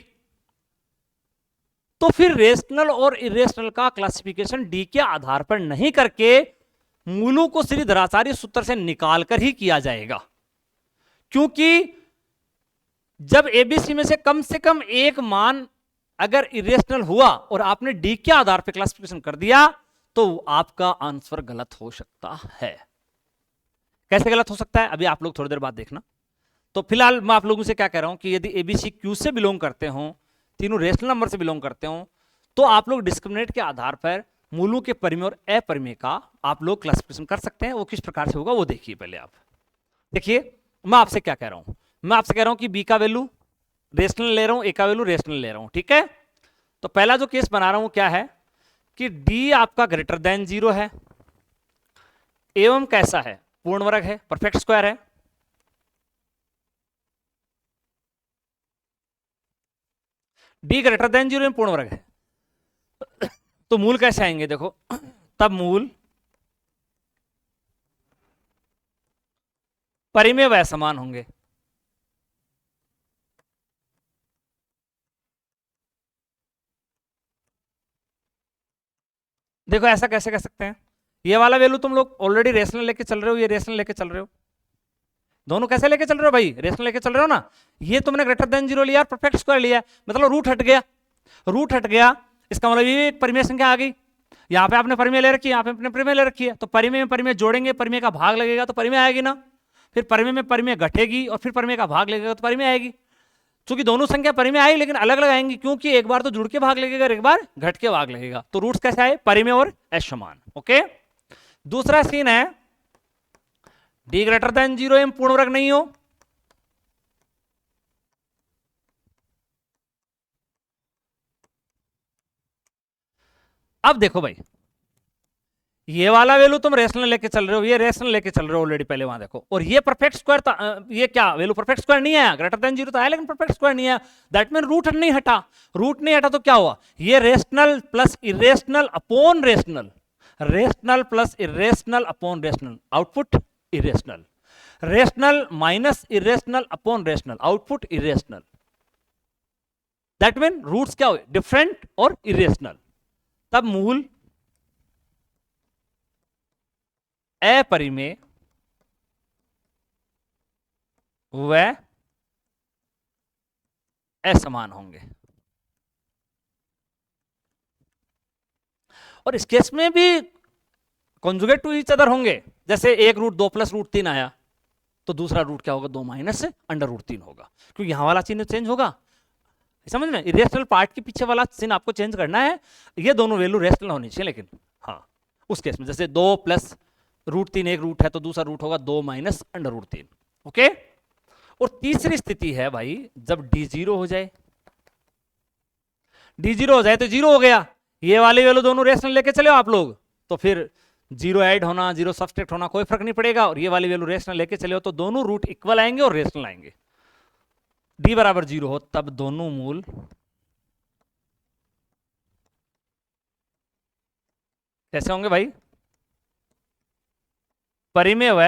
तो फिर रेशनल और इरेशनल का क्लासिफिकेशन डी के आधार पर नहीं करके मूलों को सीधे धराशायी सूत्र से निकालकर ही किया जाएगा, क्योंकि जब एबीसी में से कम एक मान अगर इरेशनल हुआ और आपने डी के आधार पे क्लासिफिकेशन कर दिया तो आपका आंसर गलत हो सकता है। कैसे गलत हो सकता है अभी आप लोग थोड़ी देर बाद देखना। तो फिलहाल मैं आप लोगों से क्या कह रहा हूं कि यदि एबीसी क्यू से बिलोंग करते हो, तीनों रेशनल नंबर से बिलोंग करते हो, तो आप लोग डिस्क्रिमिनेंट के आधार पर मूलों के परिमेय और अपरिमेय का आप लोग क्लासिफिकेशन कर सकते हैं। वो किस प्रकार से होगा वो देखिए। पहले आप देखिए मैं आपसे क्या कह रहा हूं, मैं आपसे कह रहा हूं कि बी का वैल्यू रेशनल ले रहा हूं, ए का वैल्यू रेशनल ले रहा हूं, ठीक है। तो पहला जो केस बना रहा हूं क्या है कि डी आपका ग्रेटर देन 0 है एवं कैसा है, पूर्ण वर्ग है, परफेक्ट स्क्वायर है। डी ग्रेटर देन 0 में पूर्ण वर्ग है तो मूल कैसे आएंगे देखो, तब मूल परिमेय व समान होंगे। देखो ऐसा कैसे कह सकते हैं, ये वाला वैल्यू तुम लोग ऑलरेडी रेशनल लेके चल रहे हो, ये रेशनल लेके चल रहे हो, दोनों कैसे लेके चल रहे हो भाई, रेशनल लेके चल रहे हो ना। ये तुमने ग्रेटर देन 0 लिया, परफेक्ट स्क्वायर लिया, मतलब रूट हट गया, रूट हट गया, इसका मतलब ये एक परिमेय संख्या आ गई। यहाँ पे आपने परिमेय ले रखी है, यहाँ पे आपने परिमेय ले रखी है, तो परिमेय में परिमेय जोड़ेंगे, परिमेय का भाग लगेगा तो परिमेय आएगी ना, फिर परिमेय में परिमेय घटेगी और फिर परिमेय का भाग लगेगा तो परिमेय आएगी। क्योंकि दोनों संख्या परिमेय आई लेकिन अलग अलग आएंगी, क्योंकि एक बार तो जुड़ के भाग लगेगा और एक बार घट के भाग लगेगा। तो रूट्स कैसे आए, परिमेय और असमान। ओके, दूसरा सीन है डी ग्रेटर देन 0 एम पूर्ण वर्ग नहीं हो, अब देखो भाई ये वाला वैल्यू तुम रेशनल लेके चल रहे हो, ये रेशनल लेके चल रहे हो ऑलरेडी, पहले वहां देखो, और ये परफेक्ट स्क्वायर ये क्या वैल्यू परफेक्ट स्क्वायर नहीं आया, ग्रेटर देन 0 तो आया लेकिन परफेक्ट स्क्वायर नहीं आया। दैट मीन रूट नहीं हटा, रूट नहीं हटा तो क्या हुआ, ये rational plus irrational upon rational, rational plus irrational upon rational, output irrational, rational minus irrational upon rational, output irrational. That mean roots क्या हुए, डिफरेंट और इरेशनल। तब मूल अपरिमेय व असमान होंगे। और इस केस में भी कॉन्जुगेट टू ईच अदर होंगे, जैसे एक रूट 2 प्लस रूट 3 आया तो दूसरा रूट क्या होगा, 2 माइनस अंडर रूट 3 होगा, क्योंकि यहां वाला चिन्ह चेंज होगा। समझ में, इरेशनल पार्ट के पीछे वाला चिन्ह आपको चेंज करना है, ये दोनों वैल्यू रेशनल होनी चाहिए। लेकिन हाँ उस केस में जैसे 2 प्लस रूट 3 एक रूट है तो दूसरा रूट होगा 2 माइनस अंडर रूट 3। ओके, और तीसरी स्थिति है भाई जब डी 0 हो जाए, डी 0 हो जाए तो 0 हो गया, ये वाली वैल्यू दोनों रेशनल लेके चले आप लोग, तो फिर 0 ऐड होना 0 सब्सट्रैक्ट होना कोई फर्क नहीं पड़ेगा, और ये वाली वैल्यू रेशनल लेके चले हो तो दोनों रूट इक्वल आएंगे और रेशनल आएंगे। डी बराबर 0 हो तब दोनों मूल कैसे होंगे भाई, परिमेय व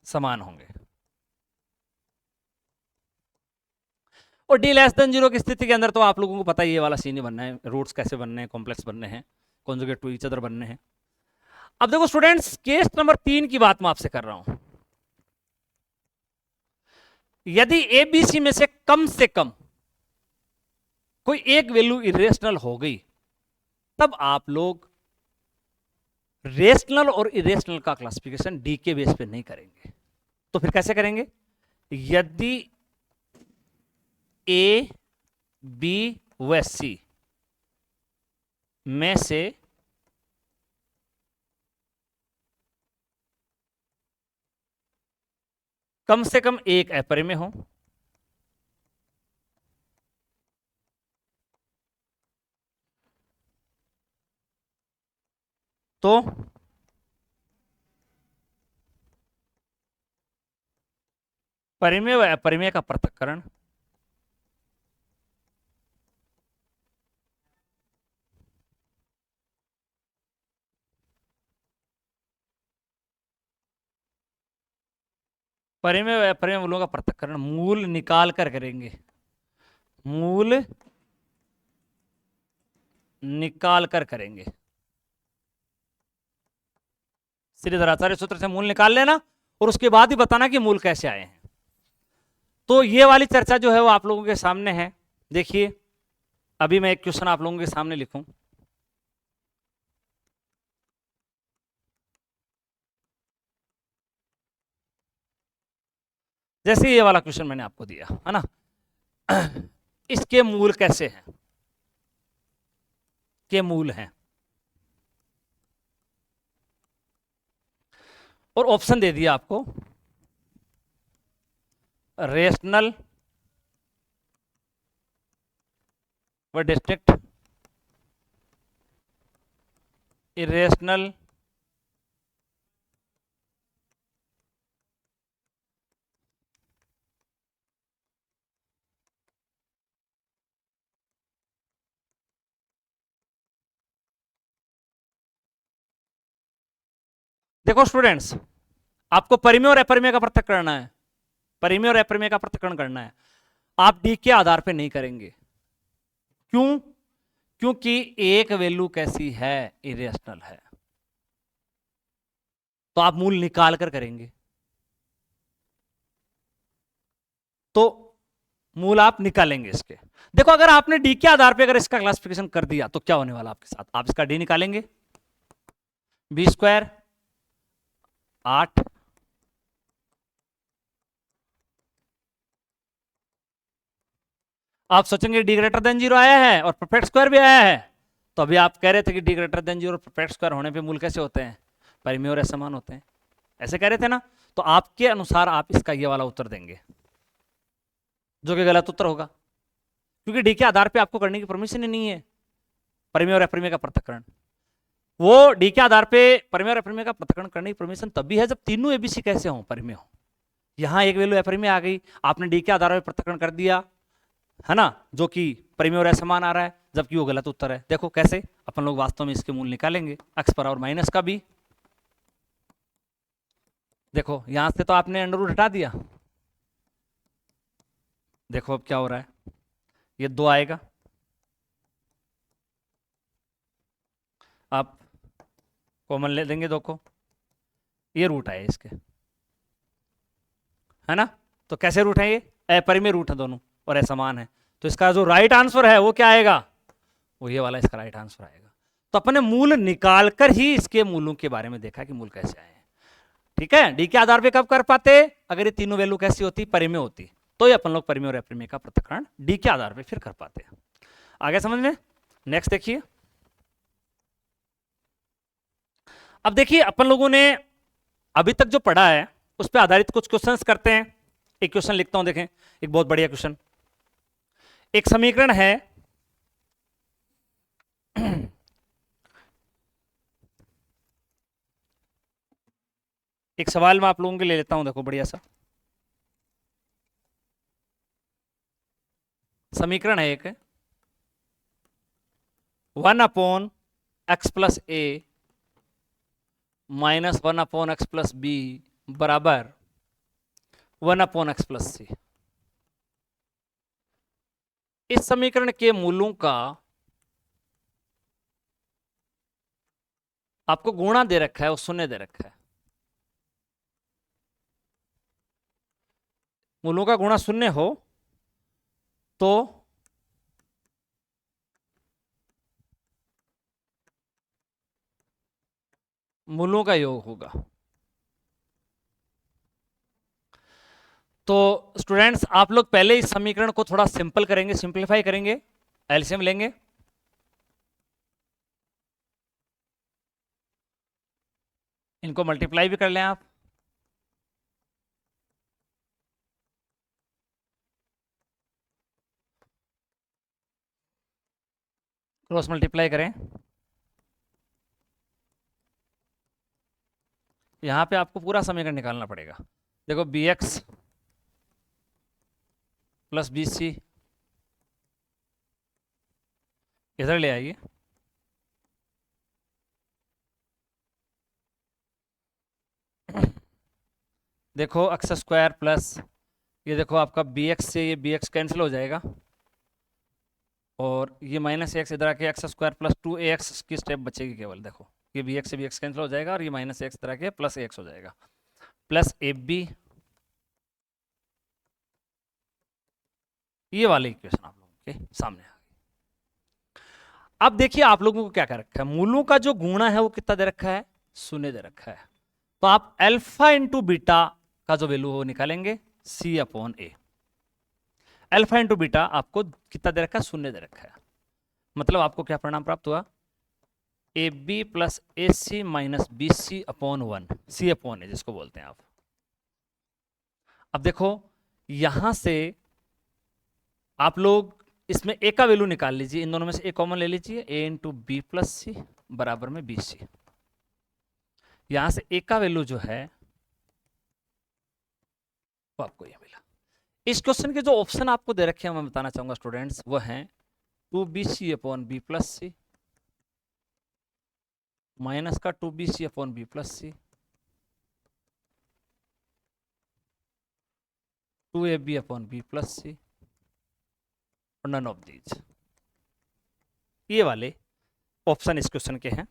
समान होंगे। और डी लेस देन 0 की स्थिति के अंदर तो आप लोगों को पता ही ये वाला सीन ही बनना है, रूट्स कैसे बनने हैं, कॉम्प्लेक्स बनने हैं, कॉन्जुगेट टू ईच अदर बनने हैं। अब देखो स्टूडेंट्स केस नंबर 3 की बात मैं आपसे कर रहा हूं, यदि एबीसी में से कम कोई एक वैल्यू इरेशनल हो गई तब आप लोग रेशनल और इरेशनल का क्लासिफिकेशन डी के बेस पे नहीं करेंगे। तो फिर कैसे करेंगे, यदि ए बी व सी में से कम एक अपरिमेय हो, तो परिमेय व अपरिमेय का पृथक्करण परिमेय व अपरिमेय मूलों का पृथक्करण मूल निकाल कर करेंगे, मूल निकाल कर करेंगे। श्रीधराचार्य सूत्र से मूल निकाल लेना और उसके बाद ही बताना कि मूल कैसे आए हैं। तो ये वाली चर्चा जो है वो आप लोगों के सामने है। देखिए अभी मैं एक क्वेश्चन आप लोगों के सामने लिखूं। जैसे ये वाला क्वेश्चन मैंने आपको दिया है ना, इसके मूल कैसे हैं, के मूल हैं, और ऑप्शन दे दिया आपको रेशनल व डिस्ट्रिक्ट, इरेशनल देखो स्टूडेंट्स, आपको परिमेय और अपरिमेय का पृथक करना है, परिमेय और अपरिमेय का पृथक्करण करना है। आप डी के आधार पे नहीं करेंगे। क्यों? क्योंकि एक वैल्यू कैसी है, इरेशनल है, तो आप मूल निकाल कर करेंगे। तो मूल आप निकालेंगे इसके। देखो अगर आपने डी के आधार पे अगर इसका क्लासिफिकेशन कर दिया तो क्या होने वाला आपके साथ, आप इसका डी निकालेंगे, बी स्क्वायर 8, आप सोचेंगे डी ग्रेटर देन 0 आया है और परफेक्ट स्क्वायर भी आया है, तो अभी आप कह रहे थे कि डी ग्रेटर देन 0 और परफेक्ट स्क्वायर होने पे मूल कैसे होते हैं, परिमेय और असमान होते हैं, ऐसे कह रहे थे ना। तो आपके अनुसार आप इसका ये वाला उत्तर देंगे, जो कि गलत उत्तर होगा, क्योंकि डी के आधार पे आपको करने की परमिशन ही नहीं है परिमेय और अपरिमेय का पृथक्करण। वो डी के आधार पे परिमेय और अपरिमेय का पृथक्करण करने की परमिशन तब भी है जब तीनों एबीसी कैसे हो, परिमेय हो। यहां एक वैल्यू अपरिमेय आ गई, आपने डी के आधार पर पृथक्करण कर दिया है ना, जो कि परिमेय और असमान आ रहा है, जबकि वो गलत उत्तर है। देखो कैसे अपन लोग वास्तव में इसके मूल निकालेंगे, एक्स पर और माइनस का भी। देखो यहां से तो आपने अंडर रूट हटा दिया, देखो अब क्या हो रहा है, ये 2 आएगा, आप कॉमन ले देंगे 2 को, ये रूट आए इसके, है ना। तो कैसे रूट है, ये अपरिमेय रूट है दोनों और असमान है, तो इसका जो राइट आंसर है वो क्या आएगा, वो ये वाला इसका राइट आंसर आएगा। तो अपने मूल निकालकर ही इसके मूलों के बारे में देखा कि मूल कैसे आए हैं। ठीक है, डी के आधार पे कब कर पाते, अगर ये तीनों वैल्यू कैसी होती, परिमेय होती, तो ये अपन लोग परिमेय और अपरिमेय का पृथक्करण डी के आधार पे फिर कर पाते हैं। आगे समझ में। नेक्स्ट देखिए, अब देखिए अपन लोगों ने अभी तक जो पढ़ा है उस पर आधारित कुछ क्वेश्चंस करते हैं। एक क्वेश्चन लिखता हूं, देखें एक बहुत बढ़िया क्वेश्चन। एक समीकरण है एक सवाल मैं आप लोगों के लिए लेता हूं, देखो बढ़िया सा समीकरण है एक, 1/x+a -1/x+b बराबर 1/x+c। इस समीकरण के मूलों का आपको गुणा दे रखा है और शून्य दे रखा है। मूलों का गुणा शून्य हो तो मूलों का योग होगा। तो स्टूडेंट्स आप लोग पहले इस समीकरण को थोड़ा सिंपल करेंगे, सिंपलीफाई करेंगे, एलसीएम लेंगे। इनको मल्टीप्लाई भी कर लें आप, क्रॉस मल्टीप्लाई करें। यहां पे आपको पूरा समीकरण निकालना पड़ेगा। देखो b x plus b c इधर ले आइए, देखो एक्स स्क्वायर प्लस ये देखो आपका बी एक्स से ये बी एक्स कैंसिल हो जाएगा, और ये माइनस एक्स इधर आके एक्स स्क्वायर प्लस 2ax की स्टेप बचेगी केवल। देखो ये बी एक्स से बी एक्स कैंसिल हो जाएगा और ये माइनस एक्स इधर आके प्लस एक्स हो जाएगा, प्लस ए बी ये वाली इक्वेशन आप लोगों के सामने आ गई। अब देखिए आप लोगों को क्या कर रखा है, मूलों का जो गुणा है वो कितना दे रखा है, 0 दे रखा है। तो आप अल्फा इंटू बीटा का जो वैल्यू वो निकालेंगे C अपॉन ए। अल्फा इंटू बीटा आपको कितना दे रखा है, 0 दे रखा है। मतलब आपको क्या परिणाम प्राप्त हुआ, a b plus a c minus b c upon 1, C upon a जिसको बोलते हैं आप। अब देखो यहां से आप लोग इसमें ए का वैल्यू निकाल लीजिए, इन दोनों में से ए कॉमन ले लीजिए, ए इंटू बी प्लस सी बराबर में बी सी। यहां से ए का वैल्यू जो है वो आपको ये मिला। इस क्वेश्चन के जो ऑप्शन आपको दे रखे हैं मैं बताना चाहूंगा स्टूडेंट्स, वो हैं 2bc upon B plus c minus का 2bc अपॉन बी प्लस सी, 2ab अपॉन बी प्लस सी और नन ऑफ दीज। ये वाले ऑप्शन इस क्वेश्चन के हैं।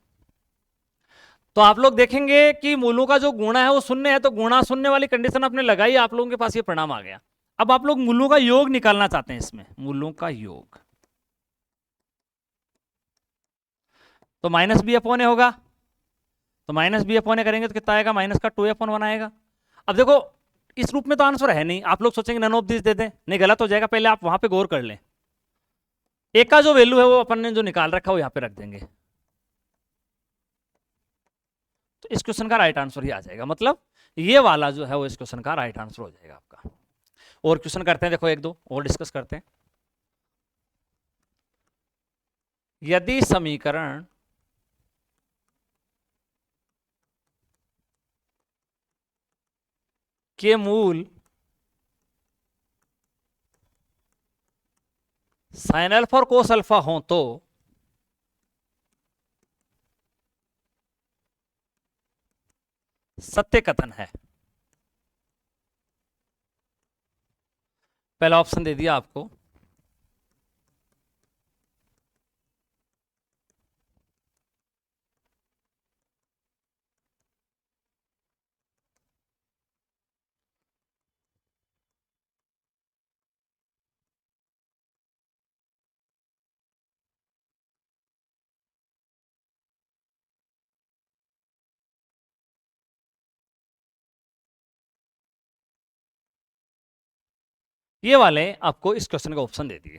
तो आप लोग देखेंगे कि मूलों का जो गुणा है वो 0 है, तो गुणा 0 वाली कंडीशन आपने लगाई, आप लोगों के पास ये परिणाम आ गया। अब आप लोग मूलों का योग निकालना चाहते हैं, इसमें मूलों का योग, तो माइनस बी अपॉन ए होगा, तो माइनस बी अपॉन ए करेंगे तो कितना आएगा, माइनस का 2a अपॉन 1 आएगा। अब देखो इस रूप में तो आंसर है नहीं, आप लोग सोचेंगे नन ऑफ दिस दे दें, नहीं गलत हो जाएगा, पहले आप वहां पे गौर कर लें। ए का जो वैल्यू है वो अपन ने जो निकाल रखा है वो यहां पे रख देंगे, तो इस क्वेश्चन का राइट आंसर ही आ जाएगा। मतलब ये वाला जो है वो इस क्वेश्चन का राइट आंसर हो जाएगा आपका। और क्वेश्चन करते हैं, देखो एक दो और डिस्कस करते हैं। यदि समीकरण के मूल साइन अल्फा और कोस अल्फा हो तो सत्य कथन है। पहला ऑप्शन दे दिया आपको, ये वाले आपको इस क्वेश्चन का ऑप्शन दे दिए।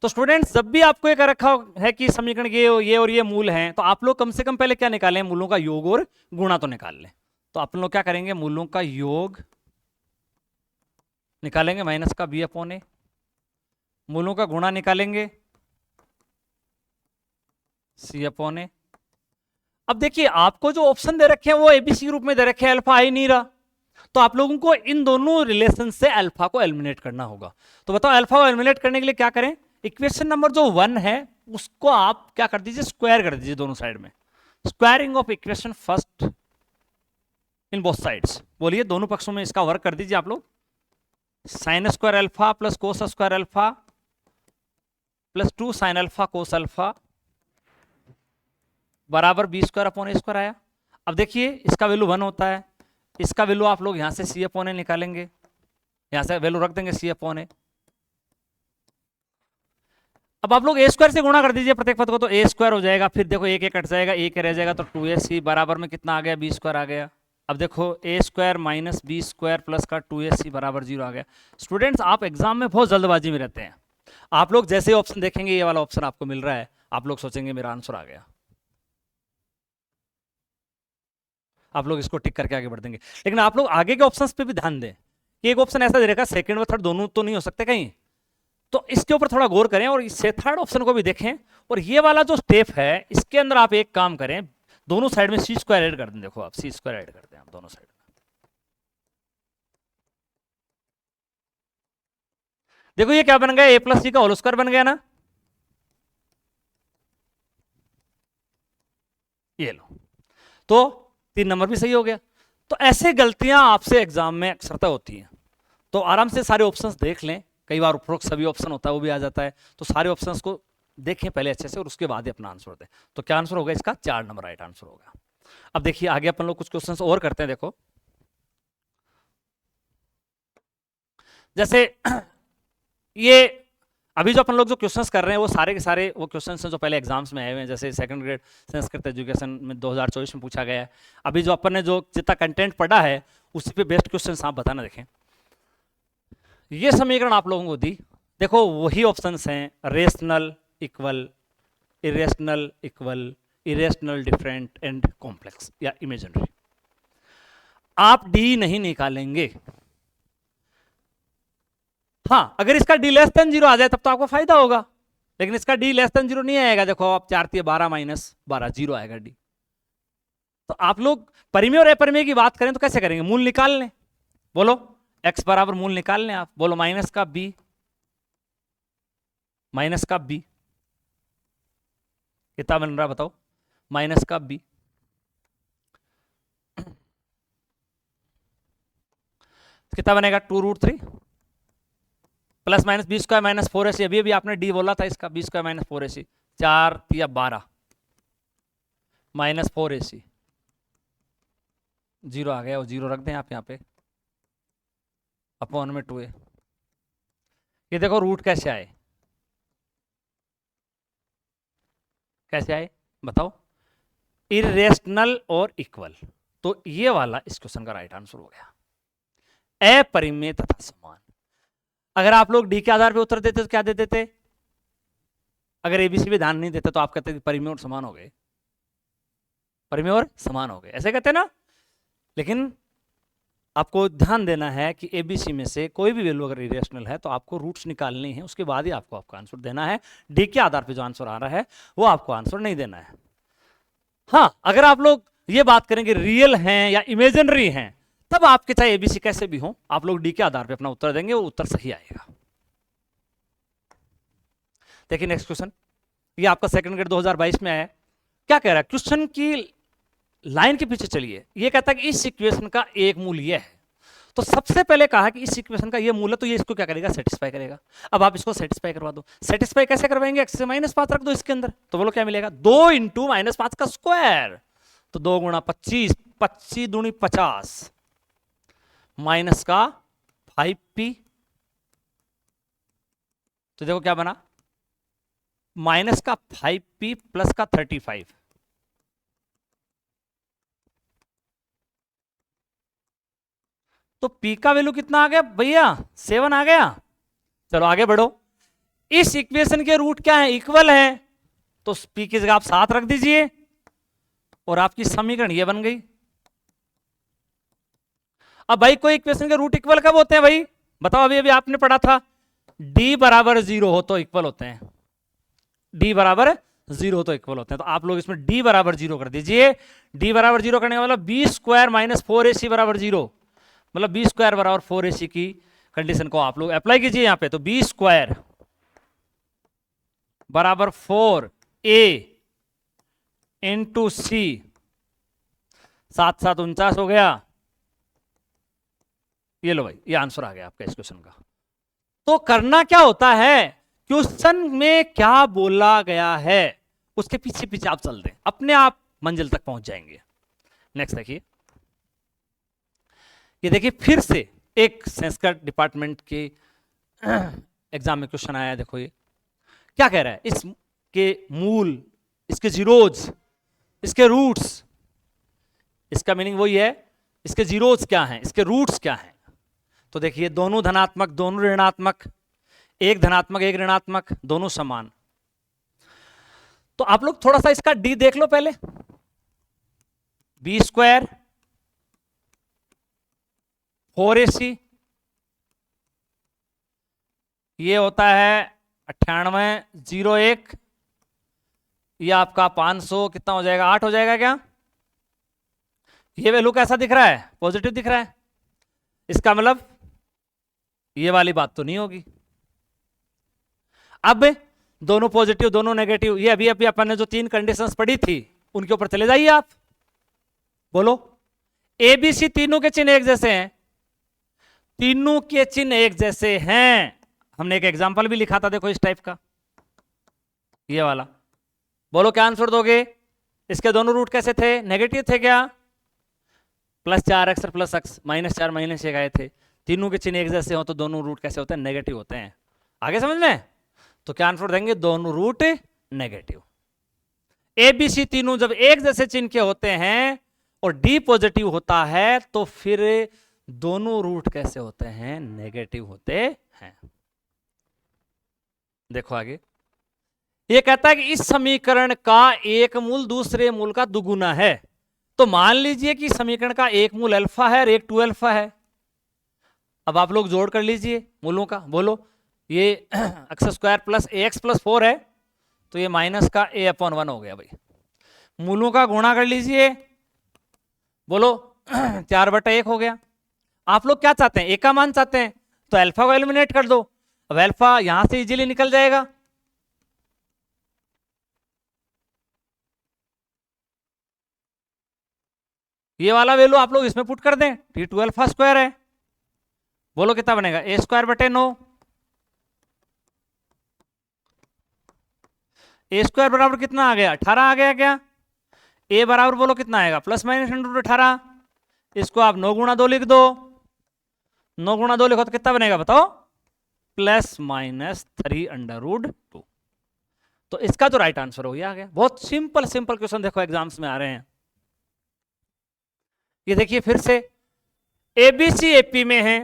तो स्टूडेंट्स जब भी आपको ये कह रखा है कि समीकरण ये और ये मूल हैं, तो आप लोग कम से कम पहले क्या निकालें, मूलों का योग और गुणा तो निकाल लें। तो आप लोग क्या करेंगे, मूलों का योग निकालेंगे माइनस का बी अपॉन ए, मूलों का गुणा निकालेंगे सी अपॉन ए। अब देखिए आपको जो ऑप्शन दे रखे हैं वो एबीसी रूप में दे रखे हैं, अल्फा आ ही नहीं रहा, तो आप लोगों को इन दोनों रिलेशन से अल्फा को एलिमिनेट करना होगा। तो बताओ अल्फा को एलिमिनेट करने के लिए क्या करें, इक्वेशन नंबर जो 1 है उसको आप क्या कर दीजिए, स्क्वायर कर दीजिए दोनों साइड में, squaring of equation first in both sides. बोलिए दोनों पक्षों में इसका वर्क कर दीजिए आप लोग, sine square alpha plus cos square alpha plus 2 sine alpha cos alpha बराबर बी स्क्वायर अपॉन ए स्क्वायर आया। अब देखिए इसका वैल्यू 1 होता है, इसका वैल्यू आप लोग यहां से सी अपॉन ए निकालेंगे, यहां से वैल्यू रख देंगे सी अपॉन ए। अब आप लोग ए स्क्वायर से गुणा कर दीजिए प्रत्येक पद को, तो ए स्क्वायर हो जाएगा, फिर देखो एक एक कट जाएगा, एक रह जाएगा, तो 2ac बराबर में कितना आ गया, बी स्क्वायर आ गया। अब देखो a square minus b square plus का 2ac बराबर 0 आ गया। स्टूडेंट्स आप एग्जाम में बहुत जल्दबाजी में रहते हैं, आप लोग जैसे ऑप्शन देखेंगे ये वाला ऑप्शन आपको मिल रहा है, आप लोग सोचेंगे मेरा आंसर आ गया, आप लोग इसको टिक करके आगे बढ़ देंगे। लेकिन आप लोग आगे के ऑप्शंस पे भी ध्यान दें कि एक ऑप्शन ऐसा दे रखा सेकंड व थर्ड दोनों तो नहीं हो सकते कहीं, तो इसके ऊपर थोड़ा गौर करें और इससे थर्ड ऑप्शन को भी देखें। और ये वाला जो स्टेप है इसके अंदर आप एक काम करें, दोनों साइड में सी स्क्वायर ऐड कर दें। देखो आप सी स्क्वायर ऐड करते हैं आप दोनों साइड में, देखो ये क्या बन गया, ए प्लस सी का होल स्क्वायर बन गया ना, ये लो, तो 3 नंबर भी सही हो गया। तो ऐसे गलतियां आपसे एग्जाम में अक्सरता होती हैं, तो आराम से सारे ऑप्शंस देख लें, कई बार उपरोक्त सभी ऑप्शन होता है वो भी आ जाता है, तो सारे ऑप्शंस को देखें पहले अच्छे से और उसके बाद ही अपना आंसर दें। तो क्या आंसर होगा इसका, 4 नंबर राइट आंसर होगा। अब देखिए आगे अपन लोग कुछ क्वेश्चंस और करते हैं। देखो जैसे ये अभी जो अपन लोग जो क्वेश्चंस कर रहे हैं वो सारे के सारे वो क्वेश्चंस हैं जो पहले एग्जाम्स में आए हुए हैं, जैसे सेकंड ग्रेड संस्कृत एजुकेशन में 2024 में पूछा गया है। अभी जो अपन ने जो जितना कंटेंट पढ़ा है उसी पे बेस्ट क्वेश्चंस आप बताना। देखें ये समीकरण आप लोगों को दी, देखो वही ऑप्शंस हैं, rational equal, irrational equal, irrational different and complex या इमेजिनरी। आप डी नहीं निकालेंगे। हाँ, अगर इसका डी लेस देन 0 आ जाए तब तो आपको फायदा होगा, लेकिन इसका डी लेस देन 0 नहीं आएगा। देखो आप 4 × 12 - 12 0 आएगा डी। तो आप लोग परिमेय और अपरिमेय की बात करें तो कैसे करेंगे? मूल निकाल लें। बोलो x बराबर मूल निकाल लें आप। बोलो माइनस का b, माइनस का b कितना बन रहा बताओ? माइनस का b कितना बनेगा? 2√3 plus minus b square minus 4ac। अभी आपने डी बोला था इसका, बी स्क्वायर माइनस 4ac, 4 या 12 माइनस 4ac, 0 आ गया। वो 0 रख दें आप यहाँ पे, अपॉन में 2a। ये देखो रूट कैसे आए, कैसे आए बताओ? इरेशनल और इक्वल। तो ये वाला इस क्वेश्चन का राइट आंसर हो गया, अपरिमेय तथा समान। अगर आप लोग डी के आधार पे उत्तर देते तो क्या देते थे? अगर एबीसी भी ध्यान नहीं देते तो आप कहते थे परिमेय और समान हो गए, परिमेय और समान हो गए, ऐसे कहते ना। लेकिन आपको ध्यान देना है कि एबीसी में से कोई भी वैल्यू अगर इरेशनल है तो आपको रूट्स निकालनी है, उसके बाद ही आपको आपका आंसर देना है। डी के आधार पे जो आंसर आ रहा है वो आपको आंसर नहीं देना है। हाँ, अगर आप लोग ये बात करेंगे रियल हैं या इमेजिनरी हैं, तब आपके चाहे एबीसी कैसे भी हो, आप लोग डी के आधार पे अपना उत्तर देंगे, वो उत्तर सही आएगा। देखिए नेक्स्ट क्वेश्चन, ये आपका सेकंड ग्रेड 2022 में आया। क्या कह रहा है? क्वेश्चन की लाइन के पीछे चलिए। ये कहता है कि इस इक्वेशन का एक मूल ये है। तो सबसे पहले कहा कि इस इक्वेशन का ये मूल है, तो ये इसको क्या करेगा? सेटिस्फाई करेगा। अब आप इसको सेटिस्फाई करवा दो। सेटिस्फाई कैसे करवाएंगे? x से -5 रख दो इसके अंदर, तो बोलो क्या मिलेगा? 2 × -5 का स्क्वायर, तो 2 × 25, 25 दूनी 50, माइनस का 5p, तो देखो क्या बना? माइनस का 5p प्लस का 35। तो p का वैल्यू कितना आ गया भैया? 7 आ गया। चलो आगे बढ़ो। इस इक्वेशन के रूट क्या है? इक्वल है, तो p की जगह आप 7 रख दीजिए और आपकी समीकरण ये बन गई। अब भाई कोई इक्वेशन के रूट इक्वल कब होते हैं भाई? बताओ। अभी अभी आपने पढ़ा था d बराबर 0 हो तो इक्वल होते हैं, d बराबर 0 हो तो इक्वल होते हैं। तो आप लोग इसमें d बराबर 0 कर दीजिए। d बराबर 0 करने का मतलब b स्क्वायर माइनस 4ac बराबर 0, मतलब b स्क्वायर बराबर 4ac की कंडीशन को आप लोग अप्लाई कीजिए यहाँ पे। तो b स्क्वायर बराबर 4a इंटू सी, 7 7 49 हो गया। ये लो भाई, ये आंसर आ गया आपका इस क्वेश्चन का। तो करना क्या होता है? क्वेश्चन में क्या बोला गया है उसके पीछे पीछे आप चल दें, अपने आप मंजिल तक पहुंच जाएंगे। नेक्स्ट देखिए, ये देखिए फिर से एक संस्कृत डिपार्टमेंट के एग्जाम में क्वेश्चन आया। देखो ये क्या कह रहा है? इसके मूल, इसके जीरोज, इसके रूट्स, इसका मीनिंग वही है, इसके जीरोज क्या हैं, इसके रूट्स क्या हैं। तो देखिए दोनों धनात्मक, दोनों ऋणात्मक, एक धनात्मक एक ऋणात्मक, दोनों समान। तो आप लोग थोड़ा सा इसका डी देख लो पहले। बी स्क्वायर 4ac, ये होता है 9801, ये आपका 500 कितना हो जाएगा? 8 हो जाएगा क्या? ये वैल्यू कैसा दिख रहा है? पॉजिटिव दिख रहा है। इसका मतलब ये वाली बात तो नहीं होगी। अब दोनों पॉजिटिव दोनों नेगेटिव, ये अभी अभी अपन ने जो 3 कंडीशंस पढ़ी थी उनके ऊपर चले जाइए आप। बोलो एबीसी तीनों के चिन्ह एक जैसे हैं, तीनों के चिन्ह एक जैसे हैं। हमने एक एग्जांपल भी लिखा था, देखो इस टाइप का, ये वाला। बोलो क्या आंसर दोगे? इसके दोनों रूट कैसे थे? नेगेटिव थे क्या? +4x प्लस x -4 -1 आए थे। तीनों के चिन्ह एक जैसे हो तो दोनों रूट कैसे होते हैं? नेगेटिव होते हैं। आगे समझ में? तो क्या आंसर देंगे? दोनों root negative. A b c तीनों जब एक जैसे चिन्ह के होते हैं और डी पॉजिटिव होता है तो फिर दोनों रूट कैसे होते हैं? नेगेटिव होते हैं। देखो आगे, ये कहता है कि इस समीकरण का एक मूल दूसरे मूल का दुगुना है। तो मान लीजिए कि समीकरण का एक मूल अल्फा है और एक 2 अल्फा है। अब आप लोग जोड़ कर लीजिए मूलों का, बोलो ये एक्स स्क्वायर प्लस ए एक्स प्लस 4 है, तो ये माइनस का a अपॉन 1 हो गया भाई। मूलों का गुणा कर लीजिए, बोलो 4/1 हो गया। आप लोग क्या चाहते हैं? ए का मान चाहते हैं, तो अल्फा को एलिमिनेट कर दो। अब अल्फा यहां से इजीली निकल जाएगा, ये वाला वैल्यू आप लोग इसमें पुट कर दें, T2 अल्फा स्क्वायर है। बोलो कितना बनेगा? ए स्क्वायर बटे 9। ए स्क्वायर बराबर कितना आ गया? 18 आ गया क्या? ए बराबर बोलो कितना आएगा? Plus minus √18। इसको आप 9 गुणा 2 लिख दो। 9 गुणा 2 लिखो तो कितना बनेगा बताओ? Plus minus 3√2। तो इसका जो राइट आंसर हो गया आ गया। बहुत सिंपल सिंपल क्वेश्चन देखो एग्जाम्स में आ रहे हैं। ये देखिए फिर से एबीसी एपी में है,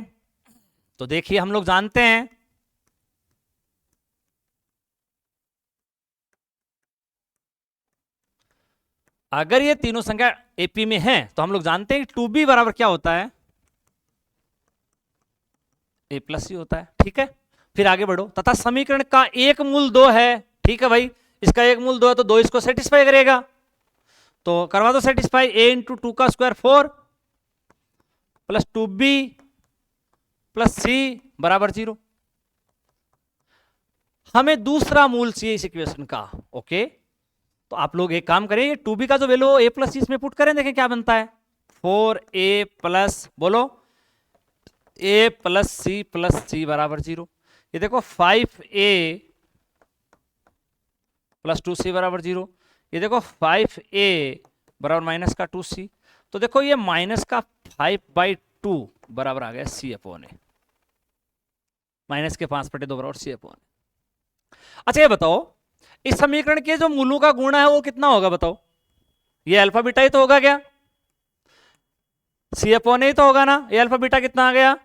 तो देखिए हम लोग जानते हैं अगर ये तीनों संख्या एपी में है तो हम लोग जानते हैं कि 2b बराबर क्या होता है? a प्लस ही होता है। ठीक है, फिर आगे बढ़ो। तथा समीकरण का एक मूल 2 है। ठीक है भाई, इसका एक मूल 2 है तो 2 इसको सेटिस्फाई करेगा, तो करवा दो सेटिस्फाई। a इंटू 2 का square 4 plus 2b plus c बराबर 0। हमें दूसरा मूल चाहिए इस इक्वेशन का। ओके, तो आप लोग एक काम करें, 2b का जो वैल्यू a प्लस सी इसमें पुट करें, देखें क्या बनता है। 4a प्लस, बोलो a प्लस सी बराबर 0। ये देखो 5a प्लस 2c बराबर 0। ये देखो 5a बराबर माइनस का 2c। तो देखो ये माइनस का 5/2 बराबर आ गया c अपॉन ए। माइनस के 5/2 बराबर c अपॉन ए। अच्छा ये बताओ, इस समीकरण के जो मूलों का गुणा है वो कितना होगा बताओ? ये अल्फा बीटा ही तो होगा क्या? c अपॉन ए तो होगा ना। ये अल्फा बीटा कितना आ गया?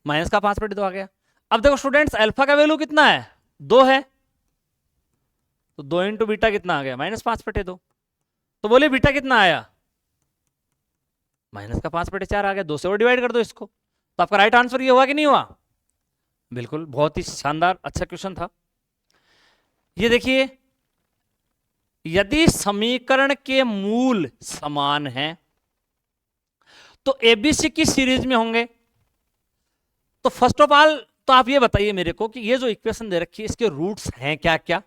माइनस का 5/2 आ गया। अब देखो स्टूडेंट्स, अल्फा का वैल्यू कितना है? 2 है, तो 2 इंटू बीटा कितना आ गया? -5/2। तो बोले बीटा कितना आया? माइनस का 5/4 आ गया। 2 से और डिवाइड कर दो इसको, तो आपका राइट आंसर ये हुआ कि नहीं हुआ? बिल्कुल, बहुत ही शानदार, अच्छा क्वेश्चन था। ये देखिए, यदि समीकरण के मूल समान हैं तो एबीसी की सीरीज में होंगे। तो फर्स्ट ऑफ ऑल तो आप ये बताइए मेरे को कि ये जो इक्वेशन दे रखी है इसके रूट्स हैं क्या क्या?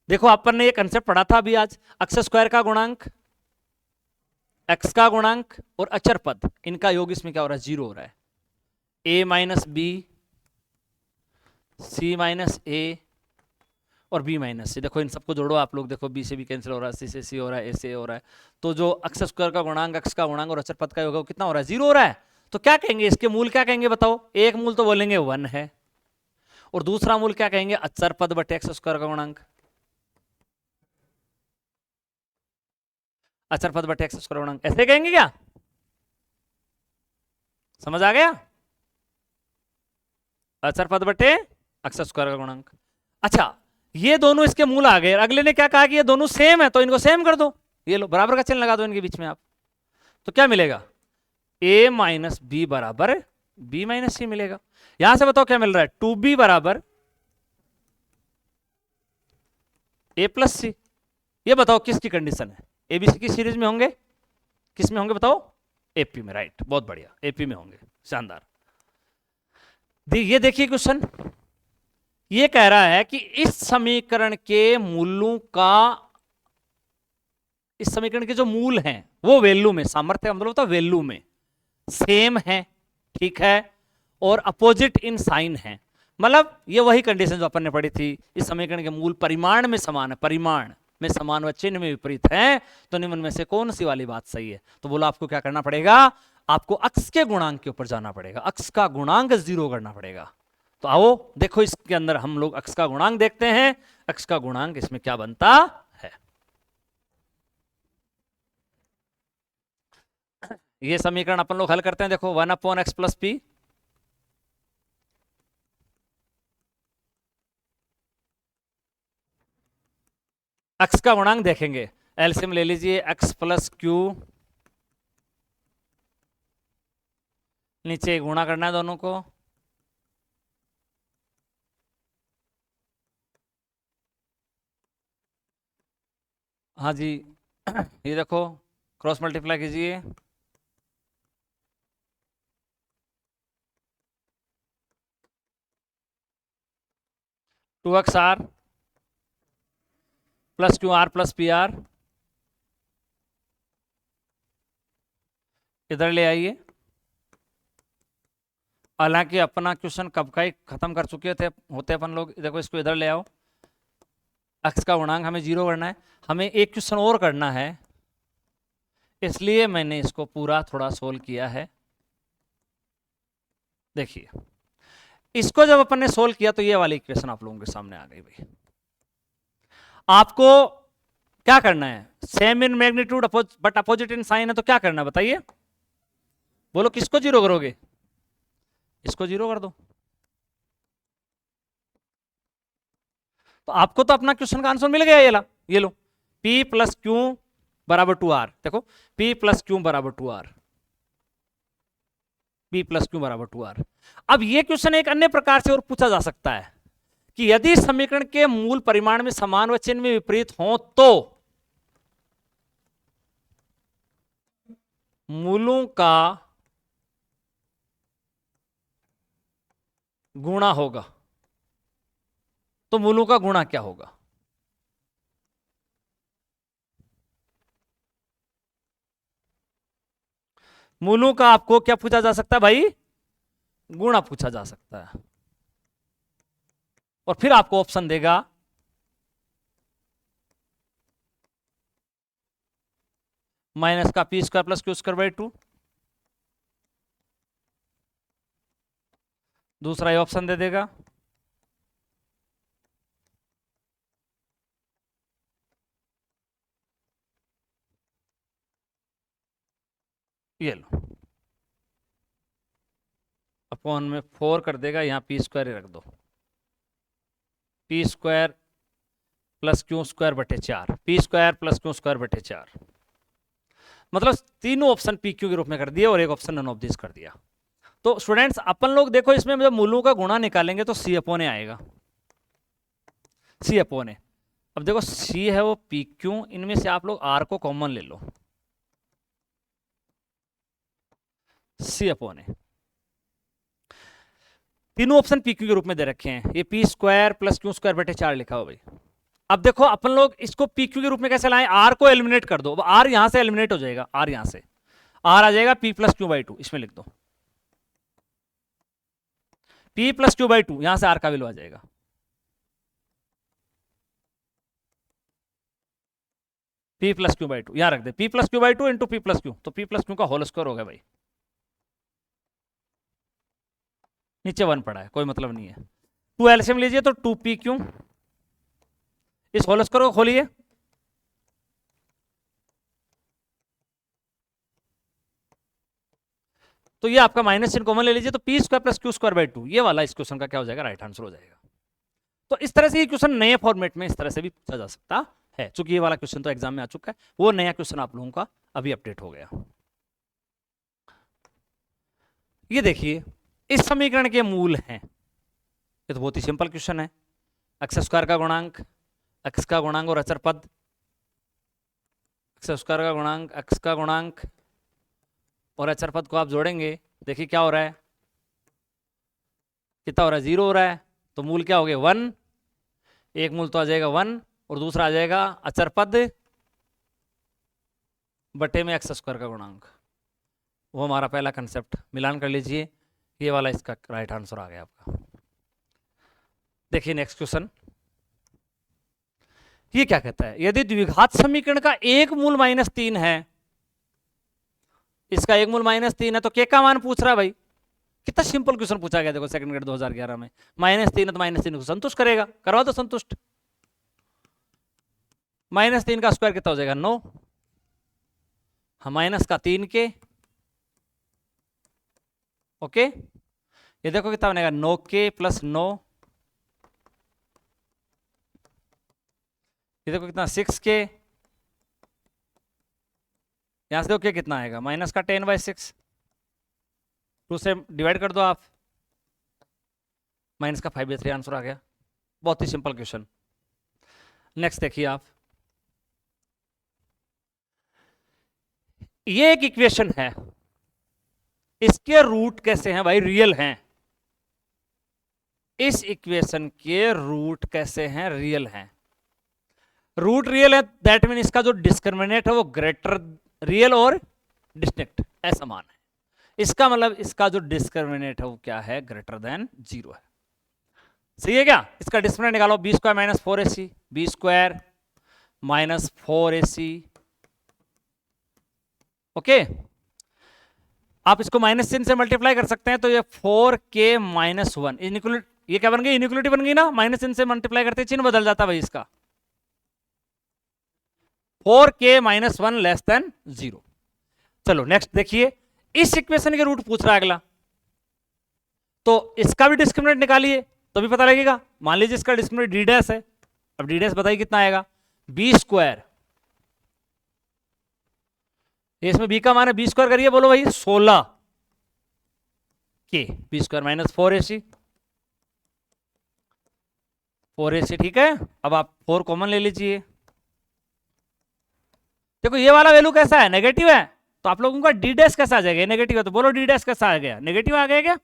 देखो अपन ने ये कंसेप्ट पढ़ा था अभी आज, एक्स स्क्वायर का गुणांक, एक्स का गुणांक और अचर पद, इनका योग इसमें क्या हो रहा है? 0 हो रहा है। a minus b, c minus a और b माइनस सी। देखो इन सबको जोड़ो आप लोग, देखो b से b कैंसिल हो रहा है, c से c हो रहा है, a से a हो रहा है। तो जो एक्स स्क्वायर का गुणांक, एक्स का गुणांक और अचर पद का योग है कितना हो रहा है? 0 हो रहा है। तो क्या कहेंगे इसके मूल? क्या कहेंगे बताओ? एक मूल तो बोलेंगे 1 है, और दूसरा मूल क्या कहेंगे? अचर पद बटे एक्स स्क्वायर का गुणांक। अचर पद बटे एक्स स्क्वायर गुणांक ऐसे कहेंगे क्या? समझ आ गया? अचर पद बटे एक्स स्क्वायर का गुणांक। अच्छा, ये दोनों इसके मूल आ गए। अगले ने क्या कहा कि ये दोनों सेम है, तो इनको सेम कर दो। ये लो, बराबर का चिन्ह लगा दो इनके बीच में आप, तो क्या मिलेगा? a माइनस बी बराबर b माइनस सी मिलेगा। यहां से बताओ क्या मिल रहा है? 2b बराबर a प्लस सी। ये बताओ किसकी कंडीशन है? एबीसी की सीरीज में होंगे, किस में होंगे बताओ? एपी में। राइट, बहुत बढ़िया, एपी में होंगे, शानदार। ये देखिए क्वेश्चन, ये कह रहा है कि इस समीकरण के मूलों का, इस समीकरण के जो मूल हैं वो वैल्यू में, सामर्थ्य मतलब होता है वैल्यू में सेम है, ठीक है, और अपोजिट इन साइन है। मतलब ये वही कंडीशन जो अपन ने पढ़ी थी, इस समीकरण के मूल परिमाण में समान है, परिमाण में समान व चिन्ह में विपरीत है, तो निम्न में से कौन सी वाली बात सही है? तो बोला आपको क्या करना पड़ेगा? आपको अक्स के गुणांक के ऊपर जाना पड़ेगा, अक्स का गुणांक 0 करना पड़ेगा। तो आओ देखो इसके अंदर हम लोग x का गुणांक देखते हैं, x का गुणांक इसमें क्या बनता है। ये समीकरण अपन लोग हल करते हैं, देखो 1/x + p, x का गुणांक देखेंगे, एलसीएम ले लीजिए, x + q, नीचे गुणा करना है दोनों को, हाँ जी ये देखो क्रॉस मल्टीप्लाई कीजिए, two x r plus q r plus p r, इधर ले आइए। हालांकि अपना क्वेश्चन कब का ही खत्म कर चुके थे होते अपन लोग, देखो इसको इधर ले आओ, एक्स का गुणांक हमें 0 करना है, हमें एक क्वेश्चन और करना है, इसलिए मैंने इसको पूरा थोड़ा सोल्व किया है। देखिए इसको जब अपन ने सोल्व किया तो ये वाली इक्वेशन आप लोगों के सामने आ गई भाई। आपको क्या करना है, same in magnitude but opposite in sign है, तो क्या करना है बताइए, बोलो किसको 0 करोगे, इसको 0 कर दो। तो आपको तो अपना क्वेश्चन का आंसर मिल गया, ये लो P + Q = 2R, देखो P + Q = 2R, P + Q = 2R। अब ये क्वेश्चन एक अन्य प्रकार से और पूछा जा सकता है कि यदि समीकरण के मूल परिमाण में समान व चिन्ह में विपरीत हो तो मूलों का गुणा होगा, तो मूलों का गुणा क्या होगा, मूलों का आपको क्या पूछा जा सकता है भाई, गुणा पूछा जा सकता है, और फिर आपको ऑप्शन देगा माइनस का p² + q² / 2, दूसरा ये ऑप्शन दे देगा ये लो अपॉन में 4 कर देगा, यहां p² रख दो, p² + q² / 4, p² + q² / 4, मतलब तीनों ऑप्शन पी क्यू के रूप में कर दिए और एक ऑप्शन नन ऑफ दिस कर दिया। तो स्टूडेंट्स अपन लोग देखो इसमें जब मूलों का गुणा निकालेंगे तो C/A आएगा, C/A। अब देखो C है वो पी क्यू, इनमें से आप लोग R को कॉमन ले लो, C/A। तीनों ऑप्शन पी क्यू के रूप में दे रखे हैं, ये p² + q² / 4 लिखा हो भाई। अब देखो अपन लोग इसको पी क्यू के रूप में कैसे लाएं, R को एलिमिनेट कर दो, R यहां से एलिमिनेट हो जाएगा, R यहां से R आ जाएगा p + q/2, इसमें लिख दो p + q/2, यहां से R का वैल्यू आ जाएगा, p + q/2 यहां रख दे, p + q/2 into p + q, तो p + q का होल स्क्वायर हो गया भाई, नीचे 1 पड़ा है कोई मतलब नहीं है, 2 एलसीएम लीजिए तो 2pq, इस होल स्क्वायर को खोलिए, तो ये आपका माइनस चिन्ह कॉमन ले लीजिए, तो p² + q² / 2, ये वाला इस क्वेश्चन का क्या हो जाएगा, राइट आंसर हो जाएगा। तो इस तरह से ये क्वेश्चन नए फॉर्मेट में इस तरह से भी पूछा जा सकता है, चूंकि ये वाला क्वेश्चन तो एग्जाम में आ चुका है, वो नया क्वेश्चन आप लोगों का अभी अपडेट हो गया। ये देखिए इस समीकरण के मूल हैं, ये तो बहुत ही सिंपल क्वेश्चन है, x² का गुणांक, x का गुणांक और अचर पद, x² का गुणांक, x का गुणांक और अचर पद को आप जोड़ेंगे, देखिए क्या हो रहा है, कितना हो रहा है, 0 हो रहा है, तो मूल क्या हो गए 1, एक मूल तो आ जाएगा 1 और दूसरा आ जाएगा अचर पद बटे में x² का गुणांक, वो हमारा पहला कंसेप्ट, मिलान कर लीजिए, ये वाला इसका राइट आंसर आ गया आपका। देखिए नेक्स्ट क्वेश्चन, ये क्या कहता है, यदि द्विघात समीकरण का एक मूल -3 है, इसका एक मूल -3 है, तो k का मान पूछ रहा है भाई, कितना सिंपल क्वेश्चन पूछा गया देखो सेकंड ग्रेड 2011 में। -3 है तो -3 को संतुष्ट करेगा, करवा दो संतुष्ट। -3 का स्क्वायर कितना हो जाएगा 9, हाँ माइनस का 3 के, ओके ये देखो कितना बनेगा 9 के प्लस 9, ये देखो कितना 6 के, यहां से देखो क्या कितना आएगा माइनस का 10/6, 2 से डिवाइड कर दो आप, माइनस का 5/3 आंसर आ गया। बहुत ही सिंपल क्वेश्चन। नेक्स्ट देखिए आप, ये एक इक्वेशन है, इसके रूट कैसे हैं भाई, रियल हैं। इस इक्वेशन के रूट कैसे हैं, रियल हैं। रूट रियल है दैट मीन इसका जो डिस्क्रिमिनेंट है वो ग्रेटर, रियल और डिस्टिंक्ट ऐसा मान है। इसका मतलब इसका जो डिस्क्रिमिनेंट है वो क्या है, ग्रेटर देन 0 है। सही है क्या? इसका डिस्क्रिमिनेंट निकालो, b square minus 4ac, b square minus 4ac, okay आप इसको माइनस चिन्ह से मल्टीप्लाई कर सकते हैं, तो ये 4k माइनस 1 इनइक्वलिटी, ये क्या बन गई, इनइक्वलिटी बन गई ना, माइनस चिन्ह से मल्टीप्लाई करते चिन्ह बदल जाता भाई इसका, 4k माइनस 1 लेस देन 0। चलो नेक्स्ट देखिए, इस इक्वेशन के रूट पूछ रहा है अगला, तो इसका भी डिस्क्रिमिनेंट निकालिए तो भी पता लगेगा। मान लीजिए इसका डिस्क्रिमिनेंट डी डैश है, अब डी डैश बताइए कितना आएगा, बी स्क्वायर, इसमें बी का मान है, बी स्क्वायर करिए बोलो भाई 16 के, B square minus 4ac, 4ac ठीक है। अब आप 4 कॉमन ले लीजिए, देखो ये वाला वैल्यू कैसा है, नेगेटिव है, तो आप लोगों का डी डैश कैसा आ जाएगा, नेगेटिव है तो बोलो डी डैश कैसा आ गया, नेगेटिव आ गया क्या।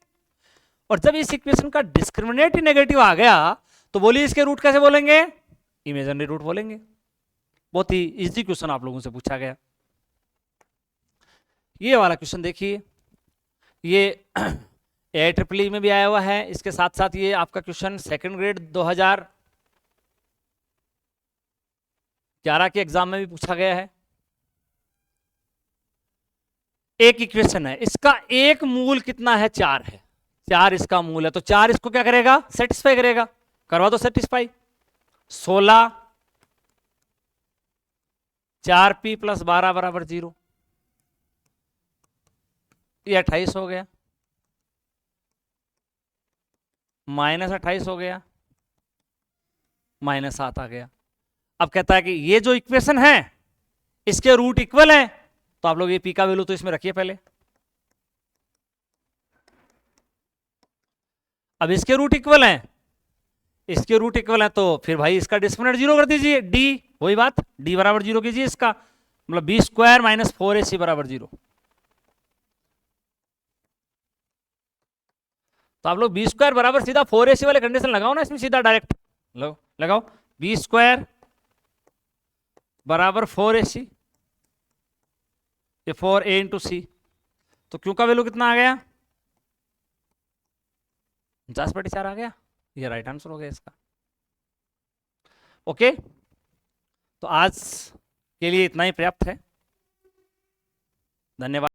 और जब इस इक्वेशन का डिस्क्रिमिनेंट ही नेगेटिव आ गया तो बोलिए इसके रूट कैसे बोलेंगे, इमेजिनरी रूट बोलेंगे। बहुत ही इजी क्वेश्चन आप लोगों से पूछा गया। ये वाला क्वेश्चन देखिए, ये AIEEE में भी आया हुआ है, इसके साथ साथ ये आपका क्वेश्चन सेकंड ग्रेड 2011 के एग्जाम में भी पूछा गया है। एक इक्वेशन है, इसका एक मूल कितना है, 4 है, 4 इसका मूल है, तो 4 इसको क्या करेगा, सेटिस्फाई करेगा, करवा दो सेटिस्फाई। 16 4p प्लस 12 बराबर 0, ये 28 हो गया, माइनस 28 हो गया, -7 आ गया। अब कहता है कि ये जो इक्वेशन है इसके रूट इक्वल है, तो आप लोग ये p का वैल्यू तो इसमें रखिए पहले। अब इसके रूट इक्वल हैं, इसके रूट इक्वल है, तो फिर भाई इसका डिस्क्रिमिनेंट 0 कर दीजिए, d वही बात, d बराबर 0 कीजिए इसका, मतलब बी स्क्वायर माइनस 4ac बराबर 0। तो आप लोग बी स्क्वायर बराबर सीधा 4ac वाले कंडीशन लगाओ ना इसमें, सीधा डायरेक्ट लगाओ, बी स्क्वायर बराबर 4ac, ये 4a इंटू सी, तो क्यू का वैल्यू कितना आ गया, 50/4 आ गया, ये राइट आंसर हो गया इसका। ओके तो आज के लिए इतना ही पर्याप्त है, धन्यवाद।